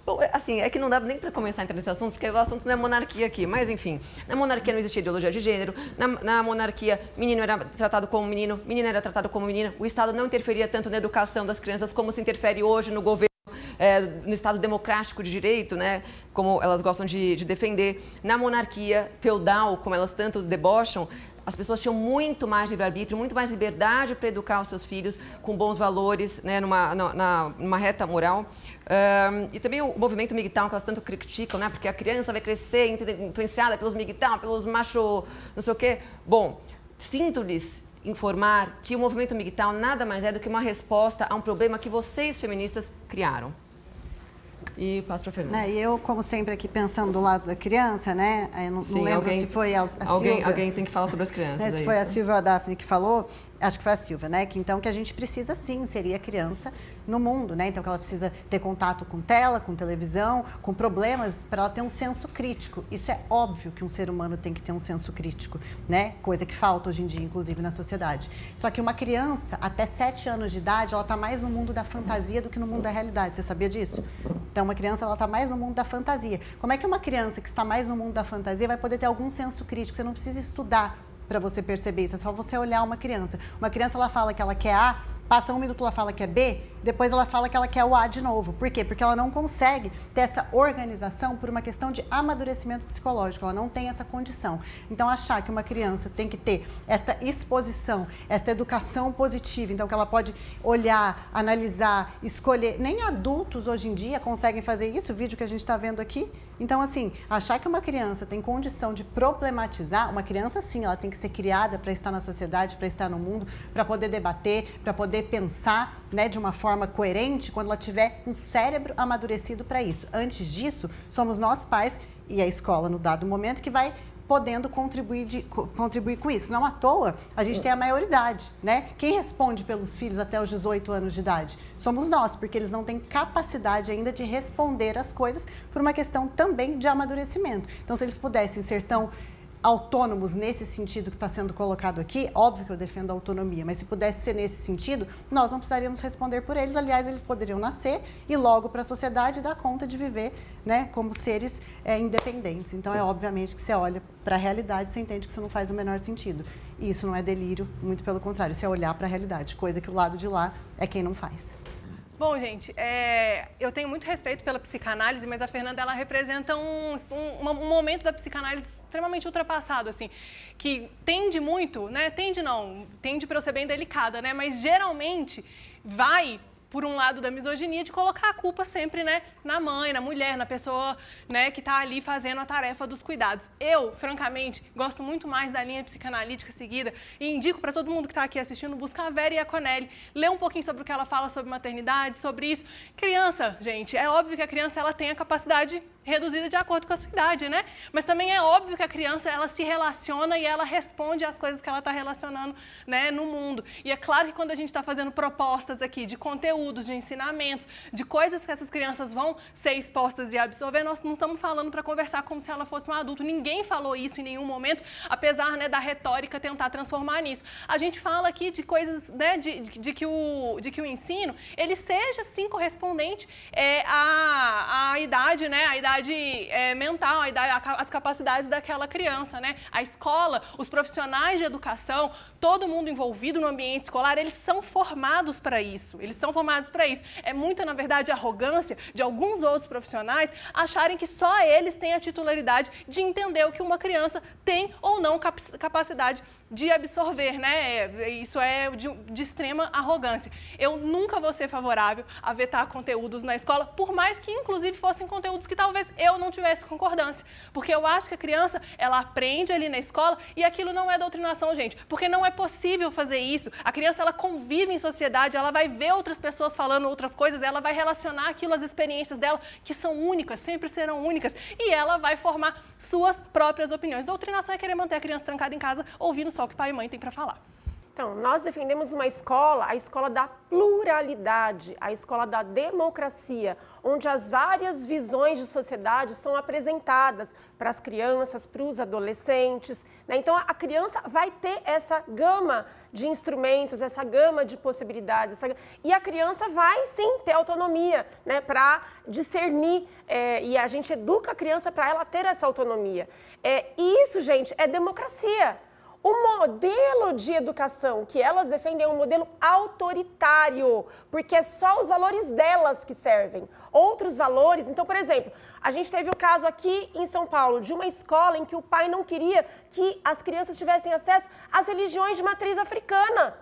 Bom, assim, é que não dá nem para começar a entrar nesse assunto, porque o assunto não é monarquia aqui. Mas, enfim, na monarquia não existia ideologia de gênero. Na monarquia, menino era tratado como menino, menina era tratado como menina. O Estado não interferia tanto na educação das crianças como se interfere hoje no governo, no Estado democrático de direito, né, como elas gostam de defender. Na monarquia feudal, como elas tanto debocham, as pessoas tinham muito mais livre-arbítrio, muito mais liberdade para educar os seus filhos com bons valores, né, numa reta moral. E também o movimento MGTOW, que elas tanto criticam, né, porque a criança vai crescer influenciada pelos MGTOW, pelos macho não sei o quê. Bom, sinto-lhes informar que o movimento MGTOW nada mais é do que uma resposta a um problema que vocês, feministas, criaram. E passo para a Fernanda. E eu, como sempre, aqui pensando do lado da criança, né? Eu não lembro se foi a Silvia. Alguém tem que falar sobre as crianças. Se foi a Silvia ou a Daphne que falou, acho que foi a Silvia, né? Então, que a gente precisa, sim, inserir a criança no mundo, né? Então, que ela precisa ter contato com tela, com televisão, com problemas, para ela ter um senso crítico. Isso é óbvio que um ser humano tem que ter um senso crítico, né? Coisa que falta hoje em dia, inclusive, na sociedade. Só que uma criança, até 7 anos de idade, ela está mais no mundo da fantasia do que no mundo da realidade. Você sabia disso? Então, uma criança, ela está mais no mundo da fantasia. Como é que uma criança que está mais no mundo da fantasia vai poder ter algum senso crítico? Você não precisa estudar para você perceber isso, é só você olhar uma criança. Uma criança, ela fala que ela quer A, passa 1 minuto, ela fala que é B, depois ela fala que ela quer o A de novo. Por quê? Porque ela não consegue ter essa organização por uma questão de amadurecimento psicológico, ela não tem essa condição. Então, achar que uma criança tem que ter essa exposição, essa educação positiva, então que ela pode olhar, analisar, escolher. Nem adultos hoje em dia conseguem fazer isso, o vídeo que a gente está vendo aqui. Então, assim, achar que uma criança tem condição de problematizar, uma criança, sim, ela tem que ser criada para estar na sociedade, para estar no mundo, para poder debater, para poder pensar, né, de uma forma coerente quando ela tiver um cérebro amadurecido para isso. Antes disso, somos nós pais e a escola, no dado momento, que vai podendo contribuir com isso. Não à toa, a gente tem a maioridade, né? Quem responde pelos filhos até os 18 anos de idade? Somos nós, porque eles não têm capacidade ainda de responder as coisas por uma questão também de amadurecimento. Então, se eles pudessem ser tão autônomos nesse sentido que está sendo colocado aqui, óbvio que eu defendo a autonomia, mas se pudesse ser nesse sentido, nós não precisaríamos responder por eles. Aliás, eles poderiam nascer e logo para a sociedade dar conta de viver, né, como seres independentes. Então, é obviamente que você olha para a realidade e você entende que isso não faz o menor sentido. E isso não é delírio, muito pelo contrário, isso é olhar para a realidade, coisa que o lado de lá é quem não faz. Bom, gente, eu tenho muito respeito pela psicanálise, mas a Fernanda, ela representa um momento da psicanálise extremamente ultrapassado, assim, que tende muito, né, tende para eu ser bem delicada, né, mas geralmente vai por um lado da misoginia, de colocar a culpa sempre, né, na mãe, na mulher, na pessoa, né, que está ali fazendo a tarefa dos cuidados. Eu, francamente, gosto muito mais da linha psicanalítica seguida e indico para todo mundo que está aqui assistindo buscar a Vera Iaconelli, ler um pouquinho sobre o que ela fala sobre maternidade, sobre isso. Criança, gente, é óbvio que a criança ela tem a capacidade reduzida de acordo com a sua idade, né? Mas também é óbvio que a criança, ela se relaciona e ela responde às coisas que ela está relacionando, né, no mundo. E é claro que quando a gente está fazendo propostas aqui de conteúdos, de ensinamentos, de coisas que essas crianças vão ser expostas e absorver, nós não estamos falando para conversar como se ela fosse um adulto. Ninguém falou isso em nenhum momento, apesar, né, da retórica tentar transformar nisso. A gente fala aqui de coisas, né, de que o ensino, ele seja, sim, correspondente à idade, né, à idade mental, as capacidades daquela criança, né? A escola, os profissionais de educação, todo mundo envolvido no ambiente escolar, eles são formados para isso. Eles são formados para isso. É muita, na verdade, arrogância de alguns outros profissionais acharem que só eles têm a titularidade de entender o que uma criança tem ou não capacidade de absorver, né? Isso é de extrema arrogância. Eu nunca vou ser favorável a vetar conteúdos na escola, por mais que, inclusive, fossem conteúdos que talvez eu não tivesse concordância. Porque eu acho que a criança, ela aprende ali na escola e aquilo não é doutrinação, gente. Porque não é possível fazer isso. A criança, ela convive em sociedade, ela vai ver outras pessoas falando outras coisas, ela vai relacionar aquilo às experiências dela, que são únicas, sempre serão únicas, e ela vai formar suas próprias opiniões. Doutrinação é querer manter a criança trancada em casa, ouvindo só o que pai e mãe têm para falar. Então, nós defendemos uma escola, a escola da pluralidade, a escola da democracia, onde as várias visões de sociedade são apresentadas para as crianças, para os adolescentes, né? Então, a criança vai ter essa gama de instrumentos, essa gama de possibilidades, e a criança vai, sim, ter autonomia, né, para discernir, e a gente educa a criança para ela ter essa autonomia. Isso, gente, é democracia. O modelo de educação que elas defendem é um modelo autoritário, porque é só os valores delas que servem. Outros valores, então, por exemplo, a gente teve o caso aqui em São Paulo de uma escola em que o pai não queria que as crianças tivessem acesso às religiões de matriz africana.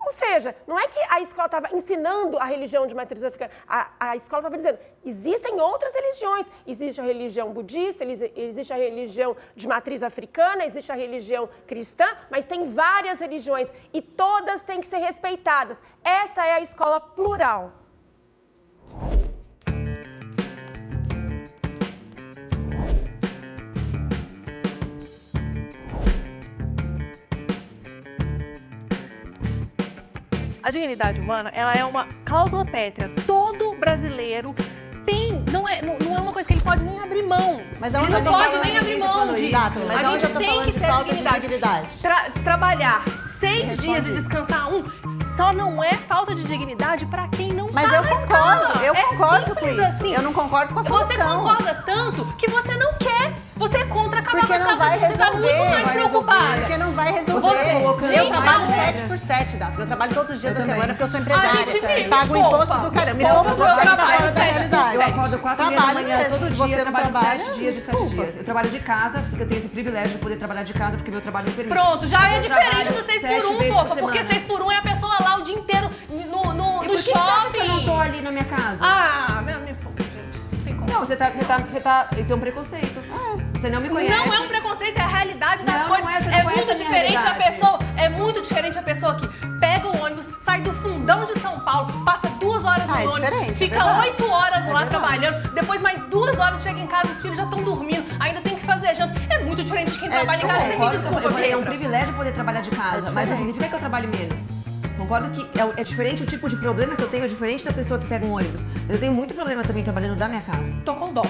Ou seja, não é que a escola estava ensinando a religião de matriz africana, a escola estava dizendo, existem outras religiões, existe a religião budista, existe a religião de matriz africana, existe a religião cristã, mas tem várias religiões e todas têm que ser respeitadas. Essa é a escola plural. A dignidade humana, ela é uma cláusula pétrea. Todo brasileiro tem, não é uma coisa que ele pode nem abrir mão. Mas ele não pode nem abrir mão disso. Mas a gente tem que ter dignidade. Trabalhar 6 dias e descansar 1 só não é falta de dignidade para quem não Mas tá eu na concordo, escola. eu concordo com isso. Assim. Eu não concordo com a solução. Você concorda tanto que você não quer. Você é contra acabar porque com as não vai causas, você está resolver, muito mais preocupada. Porque não vai resolver. Você colocando Eu trabalho mais 7 regras. por 7, Daphne. Eu trabalho todos os dias Eu da também. semana porque eu sou A empresária. gente vive, Pago o imposto do caramba. Então eu vou eu sair trabalho fora da 7 realidade. Eu acordo 4h30 da manhã mesmo. todo Se dia, você eu não trabalho trabalha, 7 dias de 7 desculpa. dias. Eu trabalho de casa, porque eu tenho esse privilégio de poder trabalhar de casa, porque meu trabalho me permite. Pronto, já é Eu diferente trabalho do 6 7 por 1, vezes fofa. por Porque semana. 6 por 1 é a pessoa lá o dia inteiro no E por que shopping. você acha que eu não tô ali na minha casa? Ah, meu pô, gente, não tem como. Não, você tá. Isso é um preconceito. Você não me conhece. Não é um preconceito, é a realidade das Não, coisas. não é, você não É conhece muito a minha diferente a realidade. pessoa. É muito diferente a pessoa que pega o ônibus, sai do fundão de São Paulo, passa 2 horas no É ônibus, diferente, fica é verdade. 8 horas lá verdade. trabalhando, depois mais 2 horas chega em casa, os filhos já estão dormindo, ainda tem que fazer janta. É muito diferente de quem trabalha em casa. Você me Concordo que desculpa, eu falei, é um Pedro. privilégio poder trabalhar de casa, mas não significa que eu trabalhe menos. Concordo que é diferente, o tipo de problema que eu tenho é diferente da pessoa que pega um ônibus. Eu tenho muito problema também trabalhando da minha casa. Tô com dó.